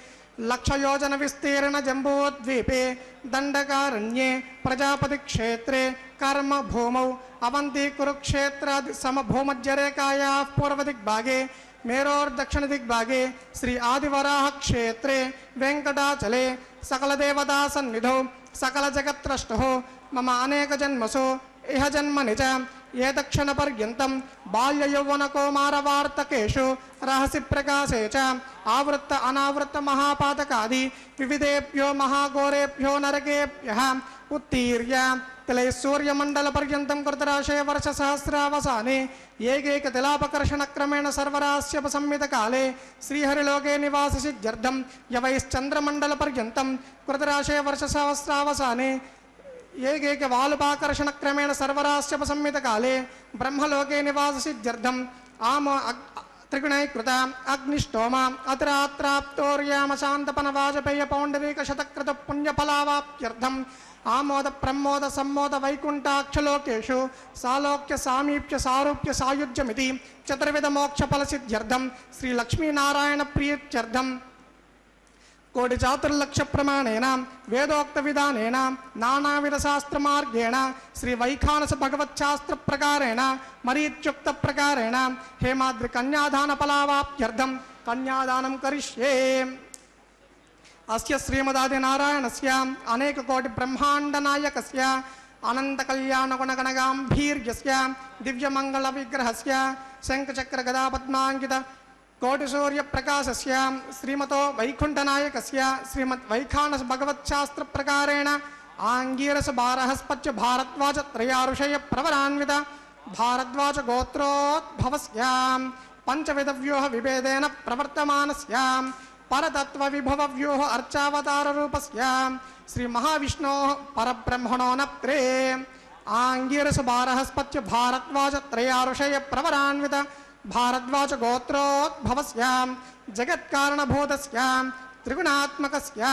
లక్షయోజన విస్తీర్ణ జంబూద్వీపే దండకారణ్యే ప్రజాపతి క్షేత్రే కర్మ భూమౌ అవంతి కురుక్షేత్రాది సమభూమధ్యరేఖాయా పూర్వదిగ్భాగే మేరోర్దక్షిణదిగ్భాగే శ్రీ ఆదివరాహ క్షేత్రే వెంకటాచలే సకలదేవతా సన్నిధౌ సకల జగత్రష్టో మమ అనేక జన్మసు ఇహ జన్మని చ ఏ దక్షిణ పర్యంతం బాల్య యౌవన కౌమార వార్తకేషు రహసి ప్రకాశే చ ఆవృత్త అనావృత్త మహాపాతకాది వివిధేభ్యో మహాఘోరేభ్యో నరకేభ్యః उत्तीर्य तिलैः सूर्यमण्डलपर्यन्तं कृतराशे वर्षसहस्रावसाने एकैकतिलापकर्षणक्रमेण सर्वरास्योपसंहितकाले श्रीहरिलोके निवाससिद्ध्यर्थं यवैश्चन्द्रमण्डलपर्यन्तं कृतराशे वर्षसहस्रावसाने एकैकवालुपाकर्षणक्रमेण सर्वरास्योपसंहितकाले ब्रह्मलोके निवाससिद्ध्यर्थं त्रिगुणैकृता अग्निष्टोम अतिरात्राप्तोर्यामशान्तपनवाजपेयपौण्डरीकशतकृत पुण्यफलावाप्त्यर्थम् आमोद प्रमोद सम्मोद वैकुण्ठाक्षलोकेषु सालोक्य सामीप्य सारूप्य सायुज्यमिति चतुर्विध मोक्षफलसिद्ध्यर्थं श्रीलक्ष्मीनारायणप्रीत्यर्थं कोटि चातुर्लक्ष प्रमाणेन वेदोक्त विधानेन नानाविध शास्त्र मार्गेण श्री वैखानस भगवत शास्त्र प्रकारेण मरीच्युक्त प्रकारेण हेमाद्रि कन्यादान फलावाप्त्यर्थं कन्यादानं करिष्ये। अस्य श्रीमदादि नारायणस्य अनेक कोटि ब्रह्मांड नायकस्य अनंत कल्याण गुणगणगांभीर्यस्य दिव्य मंगल विग्रहस्य शंखचक्र गदा पद्मांकित कोटि सूर्य प्रकाशस्य श्रीमतो वैकुंठनायकस्य श्रीमद् वैखानस भगवत शास्त्र प्रकारेण आंगीरस बारहस्पत्य भारद्वाज त्रयारुषय प्रवरान्वित भारद्वाज गोत्रोद्भवस्य पंचविध व्यूह विभेदेन प्रवर्तमानस्य परतत्व विभव व्यूह अर्चावतार रूपस्य श्री महाविष्णोः परब्रह्मणो नप्त्रे आंगीरस बारहस्पत्य भारद्वाज त्रयारुषय प्रवरान्वित भारद्वाज गोत्रोद्भवस्य जगत्कारणभूतस्य त्रिगुणात्मकस्य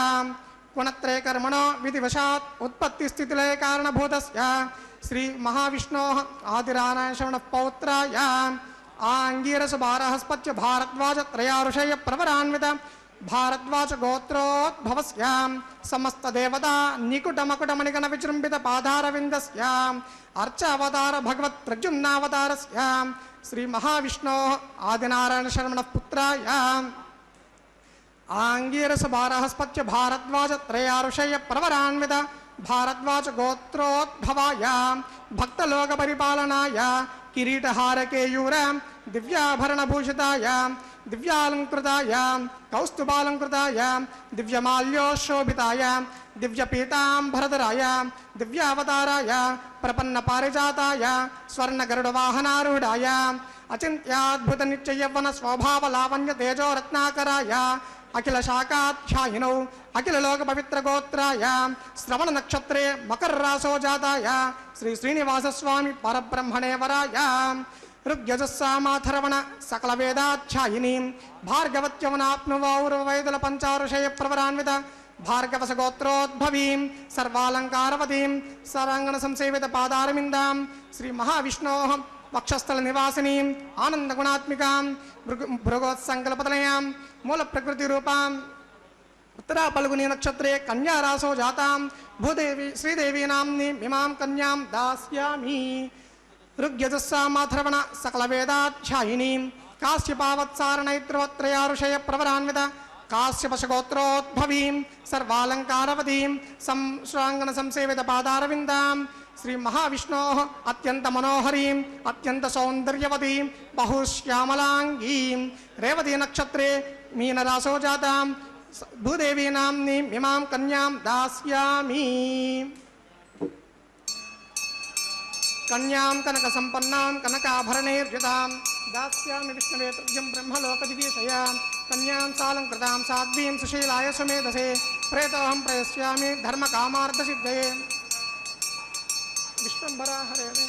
गुणत्रय कर्मणो विधिवशात् उत्पत्तिस्थितिलय कारणभूतस्य श्री महाविष्णोः आदिनारायणशरणः पौत्राय आंगीरस बारहस्पत्य भारद्वाज त्रयारुषय प्रवरान्वित भारद्वाज गोत्रोद्भवस्य समस्त देवता निकुट मकुट मणिगण विजृंभित पादारविंदस्य अर्चावतार भगवत प्रद्युम्नावतारस्य श्री महाविष्णोः आदिनारायण शर्मणः पुत्राय आंगीरस बारहस्पत्य भारद्वाज त्रयारुषय प्रवरान्वित भारद्वाज गोत्रोद्भवाय भक्तलोक परिपालनाय किरीटहार केयूर दिव्याभरण भूषिताय दिव्यालंकृताय कौस्तुभालंकृताय दिव्यमाल्योशोभिताय दिव्यपीतांबरधराय दिव्यावताराय प्रपन्न पारिजाताय स्वर्ण गरुड़ वाहनारूढ़ाय अचिंत्याद्भुत नित्य यौवन स्वभाव लावण्य तेजो रत्नाकराय अखिल शाखाध्यायिनौ अखिल लोक पवित्र गोत्राय श्रवण नक्षत्रे मकर रासो जाताय श्री श्रीनिवास स्वामी परब्रह्मणे वराय ऋग्यजुस्सामाथर्वण सकल वेदाध्यायिनी भार्गवत्यवनाप्नुवौर्वैदल पंचारुषय प्रवरान्वित भार्गवस गोत्रोद्भवीं सर्वालंकारवतीं सरांगण संसेवित पादारविंदां श्री महाविष्णोः वक्षस्थल निवासिनीं आनंद गुणात्मिकां भृगोत्संकल्पतनयां मूल प्रकृति रूपां उत्तरा पल्गुनी नक्षत्रे कन्या रासो जातां भूदेवी श्रीदेवी नाम्नी इमां कन्यां दास्यामि। ऋग्यजुस्सामाथर्वण सकल वेदाध्यायिनीं काश्यपावत्सारणैत्रवत्रयारुषय प्रवरान्वित काश्यपशगोत्रोद्भवीं सर्वालंकारवतीं संश्रांगण संसेवित पादारविंदां श्री महाविष्णोः अत्यंत मनोहरीं अत्यंत सौंदर्यवतीं बहुश्यामलांगीं रेवती नक्षत्रे मीन रासो जातां भूदेवी नाम्नी इमां कन्यां दास्यामि। कन्यां कनक संपन्नां कनकाभरणैर्युतां दास्यामि विष्णवे तुभ्यं ब्रह्मलोकजिगीषया कन्यां सालंकृतां साध्वीं सुशीलाय सुमेधसे प्रेतोऽहं प्रयस्यामि धर्मकामार्थसिद्धये विश्वम्भरा हरे हरे।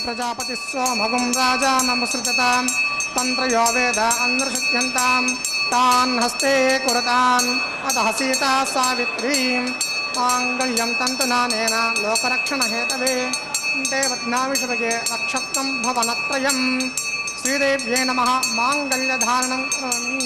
प्रजापति सोमगुं राजानमुसृजतां तन्त्रयो वेद अन्नृषिध्यन्तां तान् हस्ते कुरुतान् अतः सीता सावित्रीं माङ्गल्यं तन्तुनानेन लोकरक्षणहेतवे देवज्ञाविषुभगे रक्षत्वं भवनत्रयं श्रीदेव्यै नमः माङ्गल्यधारणं करोमि।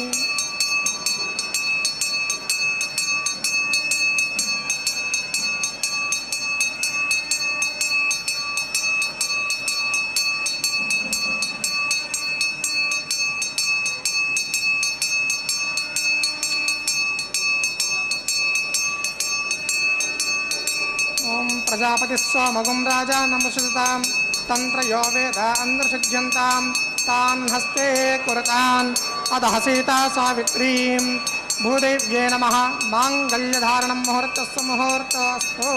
प्रजापति सोमगुं राजानमुसृजतां तन्त्रयो वेद अन्नृषिध्यन्तां तान् हस्ते कुरुतान् अतः सीता सावित्रीं भूदेव्यै नमः माङ्गल्यधारणं मुहूर्तस्य मुहूर्तस्तु।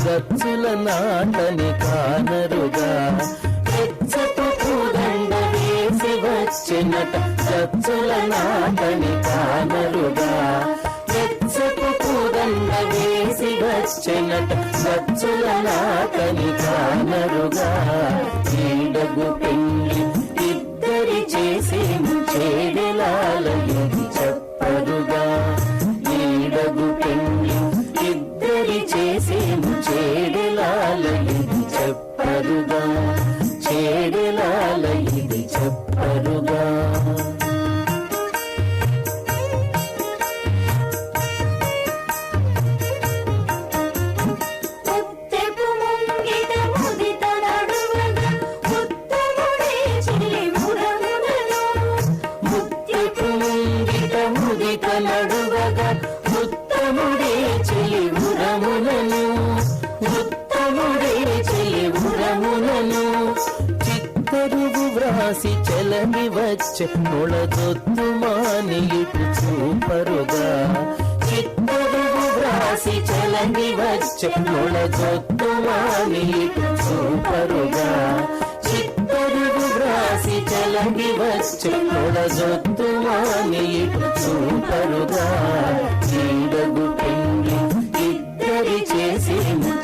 గచ్చుల నాటని కానరుగా వెచ్చపు పూదండ వేసి వచ్చినట గచ్చుల నాటని కానరుగా వెచ్చపు పూదండ వేసి వచ్చినట గచ్చుల నాటని కానరుగా ఈడగు పెళ్లి ఇద్దరి చేసి చేడలాలయది చెప్పరుగా ఈడగు పెళ్లి చేసేము చేడలాల ఇది చెప్పరుగా చేడలాల ఇది చెప్పరుగా నడువగా ఉత్తముడే చెలివురములను ఉత్తముడే చెలివురములను చిత్తరువు వ్రాసి చెలని వచ్చే నొళదొత్తు మాని ఇటు చూపరుగా చిత్తరువు వ్రాసి చెలని వచ్చే నొళదొత్తు మాని ఇటు చూపరుగా చిత్తరువు వ్రాసి చెలని వచ్చే నొళదొత్తు మాని ఇటు చూపరుగా ఈడగు పెళ్లి ఇద్దరి చేసి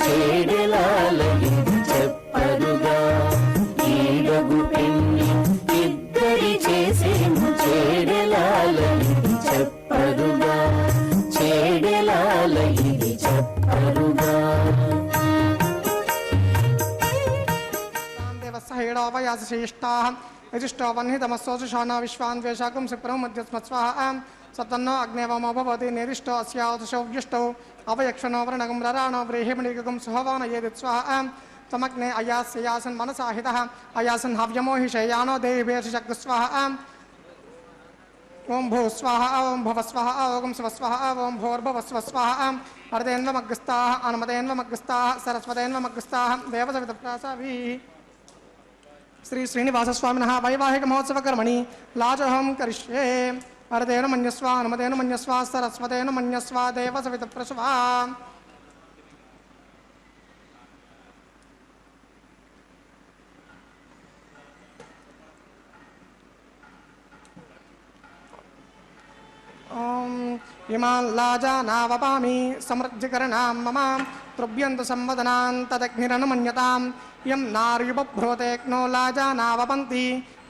చేడలాల ఇది చెప్పరుగా ఈడగు పెళ్లి ఇద్దరి చేసి చేడలాల ఇది చెప్పరుగా చేడలాల ఇది చెప్పరుగా हेड़ोपयाश्रेष्ठाः यजिष्ठो वह्नितमस्सोषाणा विश्वान्वेषाकुं सिप्रं मध्यस्मत्स्वाहा सतन्नो अग्नेवमो भवति निरिष्टो अस्यादशो व्युष्टौ अवयक्षणो वृणगं रराणो व्रीहिमणिगं सुहवान येदित् स्वाहा तमग्ने अयास्यासन् मनसा हितः अयासन् हव्यमो हि शयानो देहिभेषशक्तिस्वाहा ओं भू स्वाहा ओं भव स्वाहा ओं शिव स्वाहा ओं भोर्भुवस्व स्वाहा अर्धेन्वमग्रस्ताः अनुमतेन्वमग्रस्ताः सरस्वतेन्वमग्रस्ताः देवसवितप्रासाभिः। श्री श्रीनिवास स्वामिनः वैवाहिक महोत्सव कर्मणि लाजहं करिष्ये अर्धेन मन्यस्व अनुमतेन मन्यस्व सरस्वतेन मन्यस्व देवसवितप्रसवा। ओम इमान् लाजानावपामि समृद्धिकरणां मम तृभ्यन्तु संवदनान् तदग्निरनुमन्यतां यं नार्युपभ्रोतेक्नो लाजानावपन्ति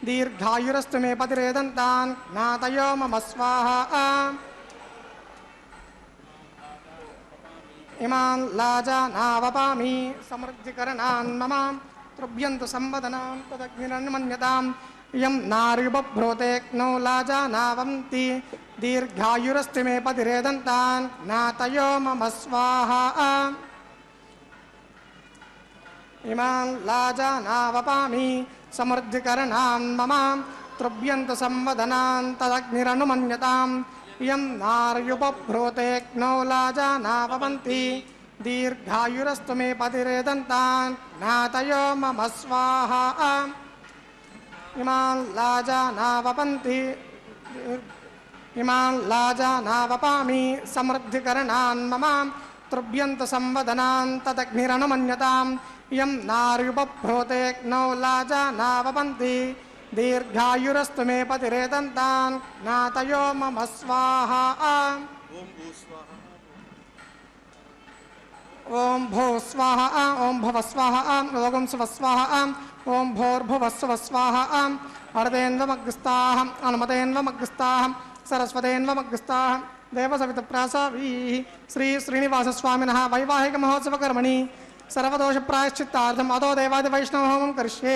दीर्घायुरस्तु मे पतिरेदन्तान् ज्ञातयो मम स्वाहा इमान् लाजानावपामि समृद्धिकरणान् मम तृभ्यन्तु संवदनां तदग्निरनुमन्यतां यं नार्युपभ्रोतेक्नो लाजानावन्ति दीर्घायुरस्तु मे पतिरेदन्तान् ज्ञातयो मम स्वाहा इमान् लाजानावपामि समृद्धिकरणान् मम तृभ्यन्तु संवदनान् तदग्निरनुमन्यतां यं नार्युपभ्रोतेक्नो लाजानावपन्ति दीर्घायुरस्तु मे पतिरेदन्तान् ज्ञातयो मम स्वाहा इमान् लाजानावपन्ति इमान् लाजानावपामि समृद्धिकरणान् मम तृभ्यन्तु संवदनान् तदग्निरनुमन्यतां यं नार्युपभ्रोतेक्नो लाजानावपन्ति दीर्घायुरस्तु मे पतिरेदन्तान् ज्ञातयो मम स्वाहा ओम भो स्वाहा ओम भव स्वाहा ओम स्व स्वाहा ओम भोर्भुवस्व स्वाहा अर्धेन्वमग्रस्ताः अनुमतेन्वमग्रस्ताः सरस्वतेन्वमग्रस्ताः देवसवितप्रासावीः श्री श्रीनिवासस्वामिनः वैवाहिकमहोत्सवकर्मणि सर्वदोषप्रायश्चित्तार्थम् अतो देवादिवैष्णवहोमं करिष्ये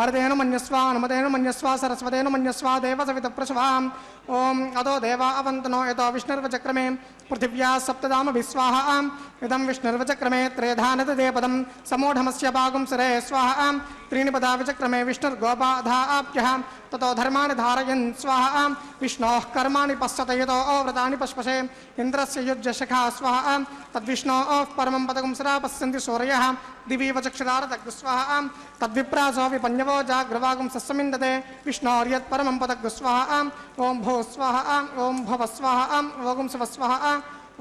अर्धेनु मन्यस्वा अनुमतेनु मन्यस्वा सरस्वतेनु मन्यस्वा देवसवितप्रसवाम् ओम अतो देवा अवन्तनो यतो विष्णुर्वचक्रमे पृथिव्या सप्तधामभिस्वाहा इदं विष्णुर्वचक्रमे त्रेधानतदेपदं समूढमस्य पागुंसरे स्वाहा त्रीणि पदा विचक्रमे विष्णुर्गोपाधाभ्यः ततो धर्माणि धारयन् स्वाहा विष्णोः कर्माणि पश्यत यतो व्रतानि पश्पशे इन्द्रस्य युज्यशखा स्वाहा तद्विष्णोः परमं पदगुंसरा पश्यन्ति सूरयः दिवीव चक्षुरारतग् स्वाहा तद्विप्रासो विपन्यवो जाग्रवागुं सस्समिन्दते विष्णोर्यत्परमं पदग् स्वाहा ओम भो स्वाहा ओम भव स्वाहा ओम स्व स्वाहा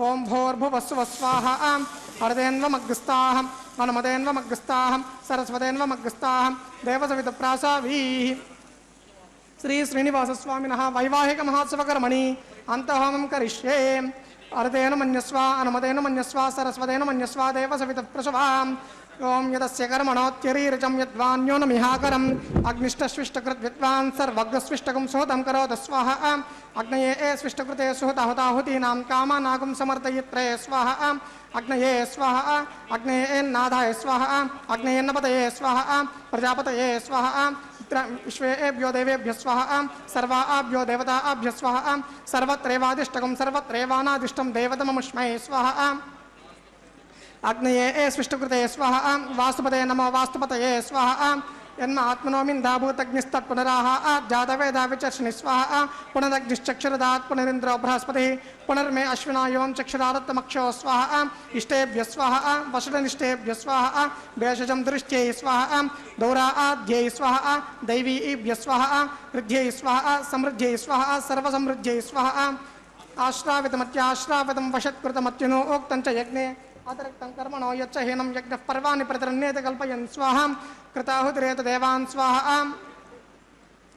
ओम भोर्भुवस्व स्वाहा अर्धेन्वमग्रस्ताः अनुमतेन्वमग्रस्ताः सरस्वतेन्वमग्रस्ताः देवसवितप्रासावीः श्री श्रीनिवासस्वामिनः वैवाहिकमहोत्सवकर्मणि अन्तहोमं करिष्ये अर्धेन मन्यस्वा अनुमतेन मन्यस्वा सरस्वतेन मन्यस्वा देवसवितप्रसवाम् ओम यदस्य कर्मणोत्यरीरजं यद्वान्यो न मिहाकरम् अग्निष्टस्विष्टकृद्विद्वान् सर्वग्रस्विष्टकं सुहतं करोतु स्वाहा अग्नये स्विष्टकृते सुहताहुताहुतीनां कामानागुं समर्दयित्रे स्वाहा अग्नये स्वाहा अग्नयेन्नादाय स्वाहा अग्नयेन्नपतये स्वाहा प्रजापतये स्वाहा विश्वेभ्यो देवेभ्यः स्वाहा सर्वाभ्यो देवताभ्यः स्वाहा सर्वत्रैवादिष्टकं सर्वत्रैवानादिष्टं देवतममुष्मै स्वाहा अग्नये स्विष्टकृते स्वाहा वास्तुपते नमो वास्तुपतये स्वाहा यन्म आत्मनोमिन्दाभूतग्निस्तत् पुनराह जातवेदा विचर्षणि स्वाहा पुनरग्निश्चक्षुरदात् पुनरिन्द्रो बृहस्पतिः पुनर्मे अश्विनायों चक्षुरारत्तमक्षो स्वाहा इष्टेभ्यः स्वाहा वषडनिष्टेभ्यः स्वाहा भेषजं दृष्ट्यै स्वाहा दौराद्यै स्वाहा दैवीभ्यः स्वाहा वृद्ध्यै स्वाहा समृद्ध्यै स्वाहा सर्वसमृद्ध्यै स्वाहा आश्रावितमत्याश्रावितं वशत्कृतमत्युनो उक्तं च यज्ञे अतिरिक्तं कर्मणो यच्च हीनं यज्ञः पर्वाणि प्रतिरण्येत कल्पयन् स्वाहा कृताहुतिरेत देवान् स्वाहा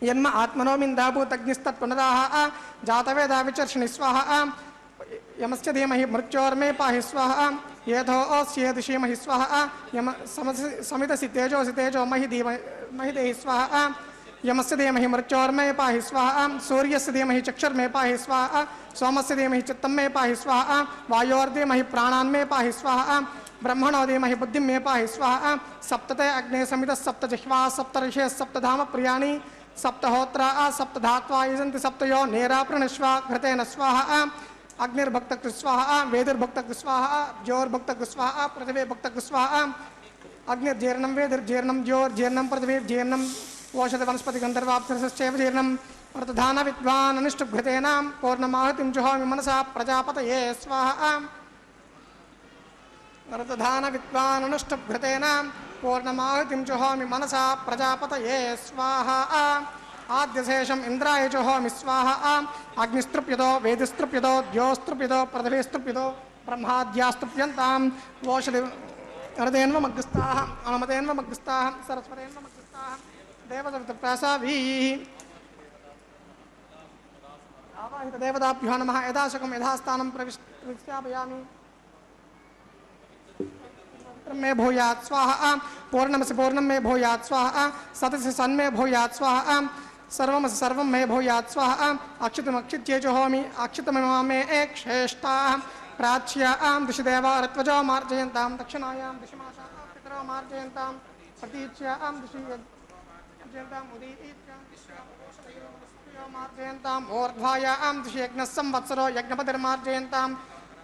यन्म आत्मनोमिन्दाभूतग्निस्तत् पुनराह जातवेदा विचर्षणि स्वाहा यमस्य धीमहि मृत्योर्मे पाहि स्वाहा येधो ओस्येति धीमहि स्वाहा यम समितसि तेजोसि तेजो महि देहि स्वाहा यमस्य धीमहि मृत्योर्मे पाहि स्वाहा सूर्यस्य धीमहि चक्षुर्मे पाहि स्वाहा सोमस्य धीमहि चित्तं मे पाहि स्वाहा वायोर्धीमहि प्राणान् मे पाहि स्वाहा ब्रह्मणो धीमहि बुद्धिं मे पाहि स्वाहा सप्तते अग्ने समितः सप्तजिह्वा सप्तऋषयः सप्तधाम प्रियाणि सप्तहोत्रा सप्तधात्वा यजन्ति सप्तयो नेराप्रणश्वा घृतेन स्वाहा अग्निर्भक्तक् स्वाहा वेदिर्भक्तक् स्वाहा ज्योर्भक्तक् स्वाहा पृथिवीर्भक्तक् स्वाहा अग्निर्जीर्णं वेदिर्जीर्णं ज्योर्जीर्णं पृथिवीर्जीर्णं ओषधि वनस्पति गंधर्वाप्सरश्चैव जीर्णं प्रतिधान विद्वान् अनिष्टघृतेनां पूर्णमाहुतिं जुहोमि मनसा प्रजापतये स्वाहा प्रतिधान विद्वान् अनिष्टघृतेनां पूर्णमाहुतिं जुहोमि मनसा प्रजापतये स्वाहा आद्यशेषम् इंद्राय जुहोमि स्वाहा अग्निस्तृप्यतो वेदिस्तृप्यतो द्योस्तृप्यतो पृथिवीस्तृप्यतो ब्रह्माद्यास्तृप्यन्तां ओषधि अर्धेन्वमग्रस्ताः अनुमतेन्वमग्रस्ताः सरस्वतेन्वमग्रस्ताः देवसवितप्रासावीः आवाहितदेवताभ्यो नमः यथाशकं यथास्थानं प्रविष्टापयामि मे भूयात् स्वाहा पूर्णमसि पूर्णं मे भूयात् स्वाहा सतसि सन्मे भूयात् स्वाहा सर्वमसि सर्वं मे भूयात् स्वाहा अक्षितमक्षित्येजहोमि अक्षितमिमा मे श्रेष्ठाः प्राच्यां दिशि देवा ऋत्वजो मार्जयन्तां दक्षिणायां दिशि माषाः पितरो मार्जयन्तां प्रतीच्यां दिशि मार्जयन्ताम् उदीच्यां दिशि मार्जयन्ताम् ऊर्ध्वायां दिशि यज्ञः संवत्सरो यज्ञपतिर्मार्जयन्ताम्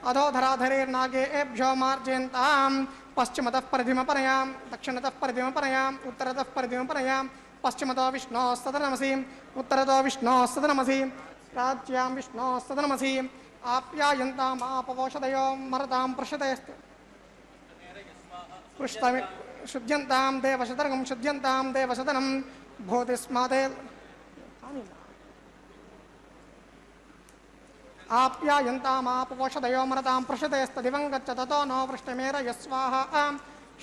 अधोधराधरेर्नागेभ्यो मार्जयन्ताम् पश्चिमतः परिधिमपरयां दक्षिणतः परिधिमपरयां उत्तरतः परिधिमपरयां पश्चिमतो विष्णोः सदनमसि उत्तरतो विष्णोः सदनमसि प्राच्यां विष्णोः सदनमसि आप्यायन्तामापवोषधयो मरतां पृषतयस्तु पृष्ठमि शुद्ध्यन्तां देवशतर्गं शुद्ध्यन्तां देवशतनं भूतिस्मादे आप्यायन्तामापवोषधयो मरतां पृषतयस्तदिवं गच्छ ततो नो वृष्टिमेरय स्वाहा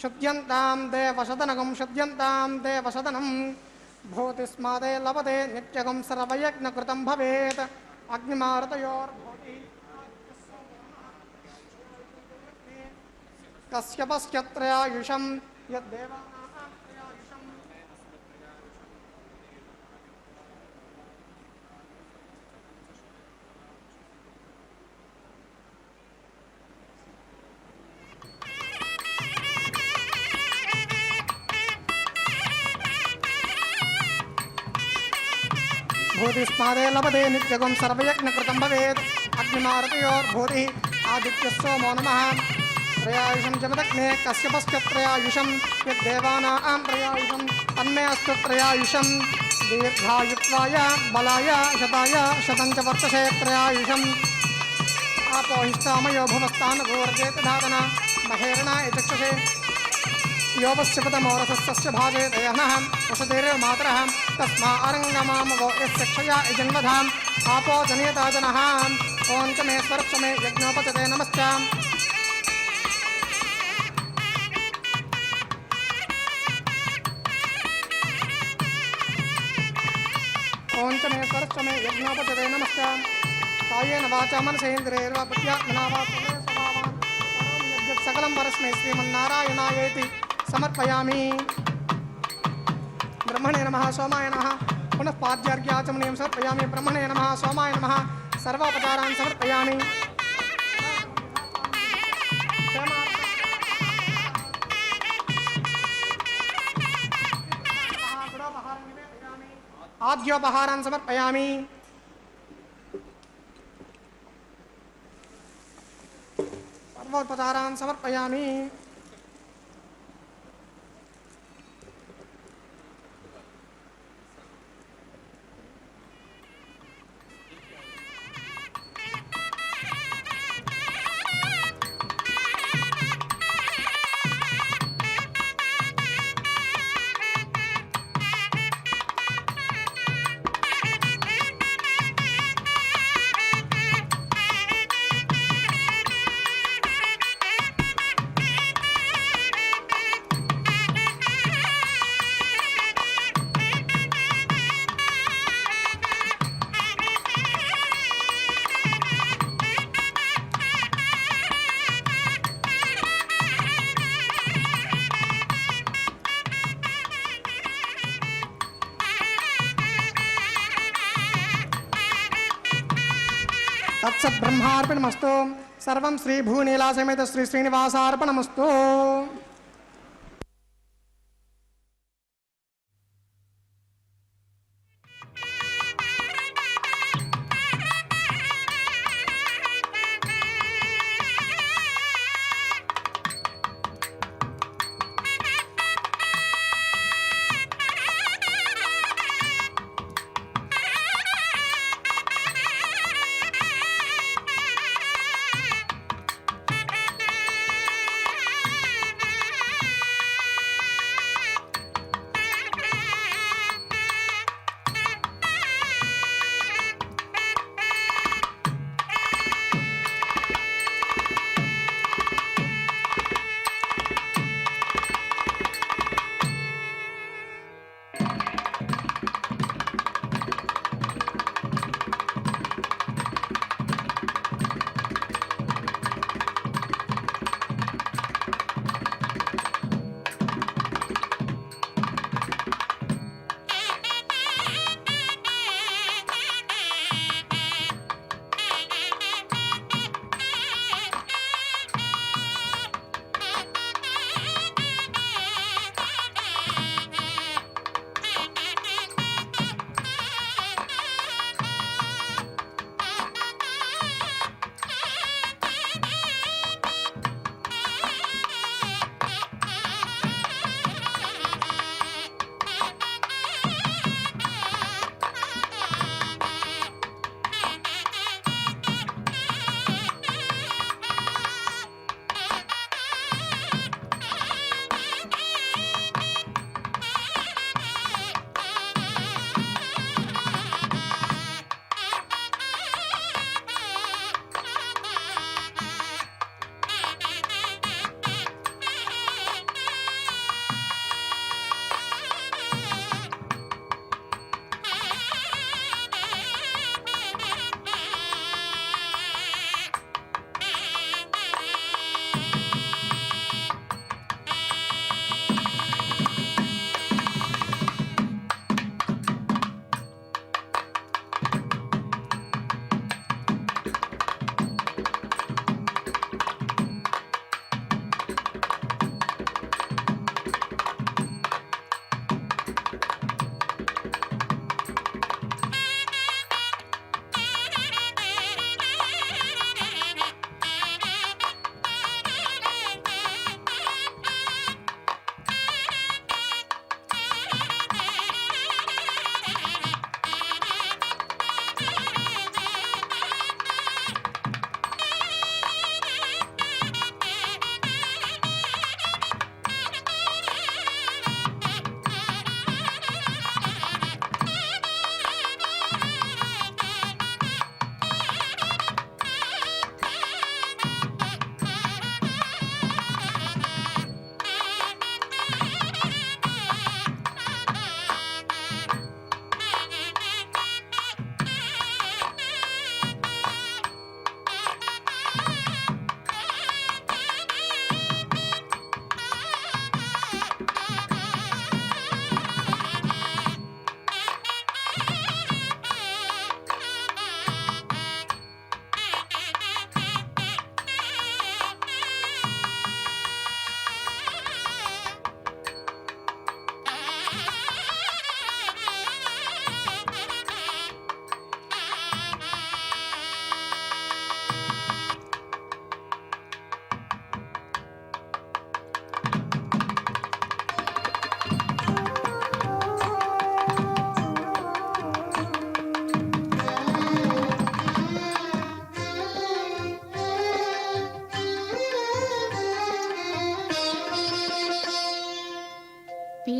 शुद्ध्यन्तां देवशतनगं शुद्ध्यन्तां देवशतनं भूतिस्मादे लभते नित्यगं सर्वयज्ञकृतं भवेत् अग्निमारुतयोर्भूति कश्यपश्चत्रयायुषं यद्देवानां त्रयायुषम् भूतिस्मादे लभते नित्यगं सर्वयज्ञकृतं भवेत् अग्निमारुतयोर्भूतिः आदित्यः सोमो नमः त्रयायुषं जमदग्ने कश्यपश्चत्रयायुषं यद्देवानां त्रयायुषं तन्मे अस्तु त्रयायुषं दीर्घायुत्वाय बलाय शताय शतं च वर्षसे त्रयायुषम् आपोहिष्ठामयो भुवस्तानुगोर्जेत धातना महेरणाय चक्षुषे योपस्य पदमोरसस्य भागे दयनः वसतिर्मातरः तस्मा अरङ्गमामवो यस्य क्षया इजन्वधाम् आपो जनेता जनः ॐ च मे स्वर्च मे यज्ञोपचते नमश्च ॐ च मे स्वर्च मे यज्ञोपचते नमश्च कायेन वाचा मनसेन्द्रियैर्वा बुद्ध्यात्मना वा स्वभावान् करोमि यद्यत् सकलं परस्मै श्रीमन्नारायणायेति समर्पयामि ब्रह्मणे नमः सोमाय नमः पुनः पाद्यार्घ्याचमनीयं समर्पयामि ब्रह्मणे नमः सोमाय नमः सर्वोपचारान् समर्पयामि आद्योपहारान् समर्पयामि सर्वोपचारान् समर्पयामि तत्सद्ब्रह्मार्पणमस्तु सर्वं श्री भूनीलासमेत श्री श्रीनिवासार्पणमस्तु।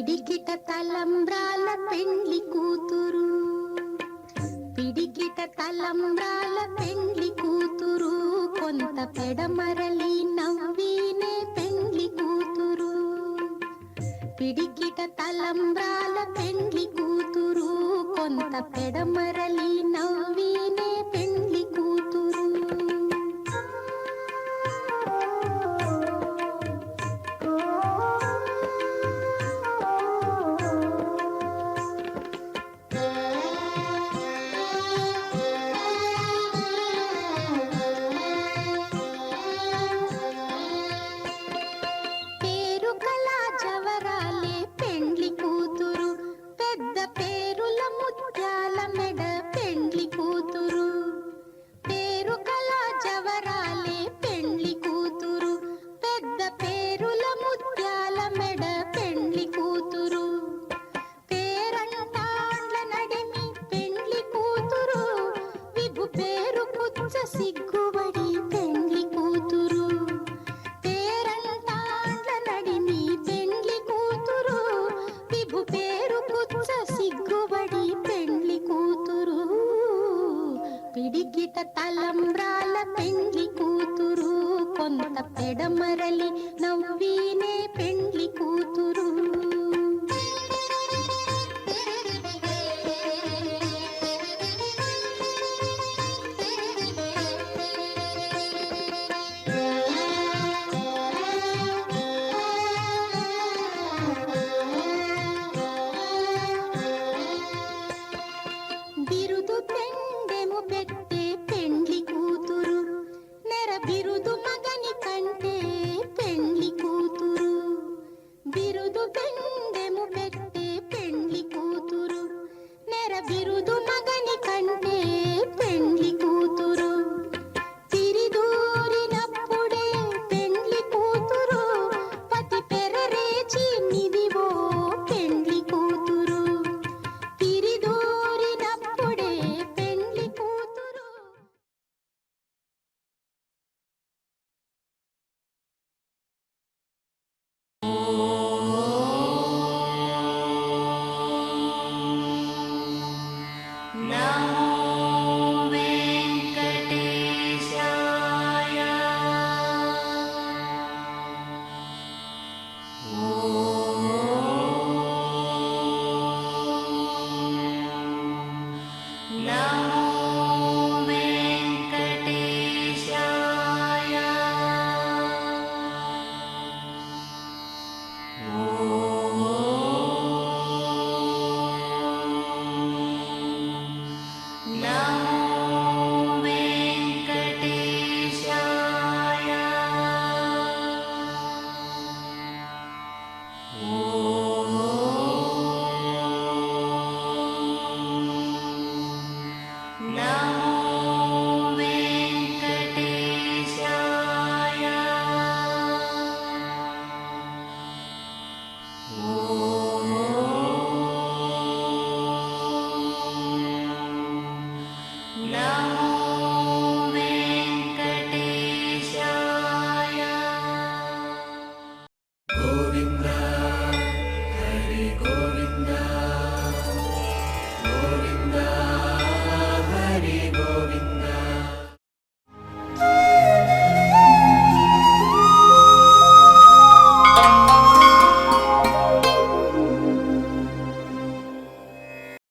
పిడికిట తలంబ్రాల పెండ్లి కూతురు, పిడికిట తలంబ్రాల పెండ్లి కూతురు, కొంత పెడమరలి నవ్వీనే పెండ్లి కూతురు. పిడికిట తలంబ్రాల పెండ్లి కూతురు, కొంత పెడమరలి నవ్వీనే పెండ్లి కూతురు. పేరు కళా జవరాలే పెండ్లి కూతురు, పెద్ద పేరుల ముత్యాల మెడ పెండ్లి కూతురు. పేరు కళా జవరాలే పెండ్లి కూతురు, పెద్ద పేరుల ముత్యాల మెడ పెండ్లి కూతురు. పేరంటాండ్ల నడిమి పెండ్లి కూతురు, విభు పేరు పుచ్చ సిగ్గుబడి పెండ్లి కూతురు. పేరంటాండ్ల నడిమి పెండ్లి కూతురు, విభు పేరు పుచ్చ సిగ్గుబడి పెండ్లి కూతురు. పిడికిట తలంబ్రాల పెండ్లి కూతురు, కొంత పెడమరలి నవ్వీనే పెండ్లి కూతురు.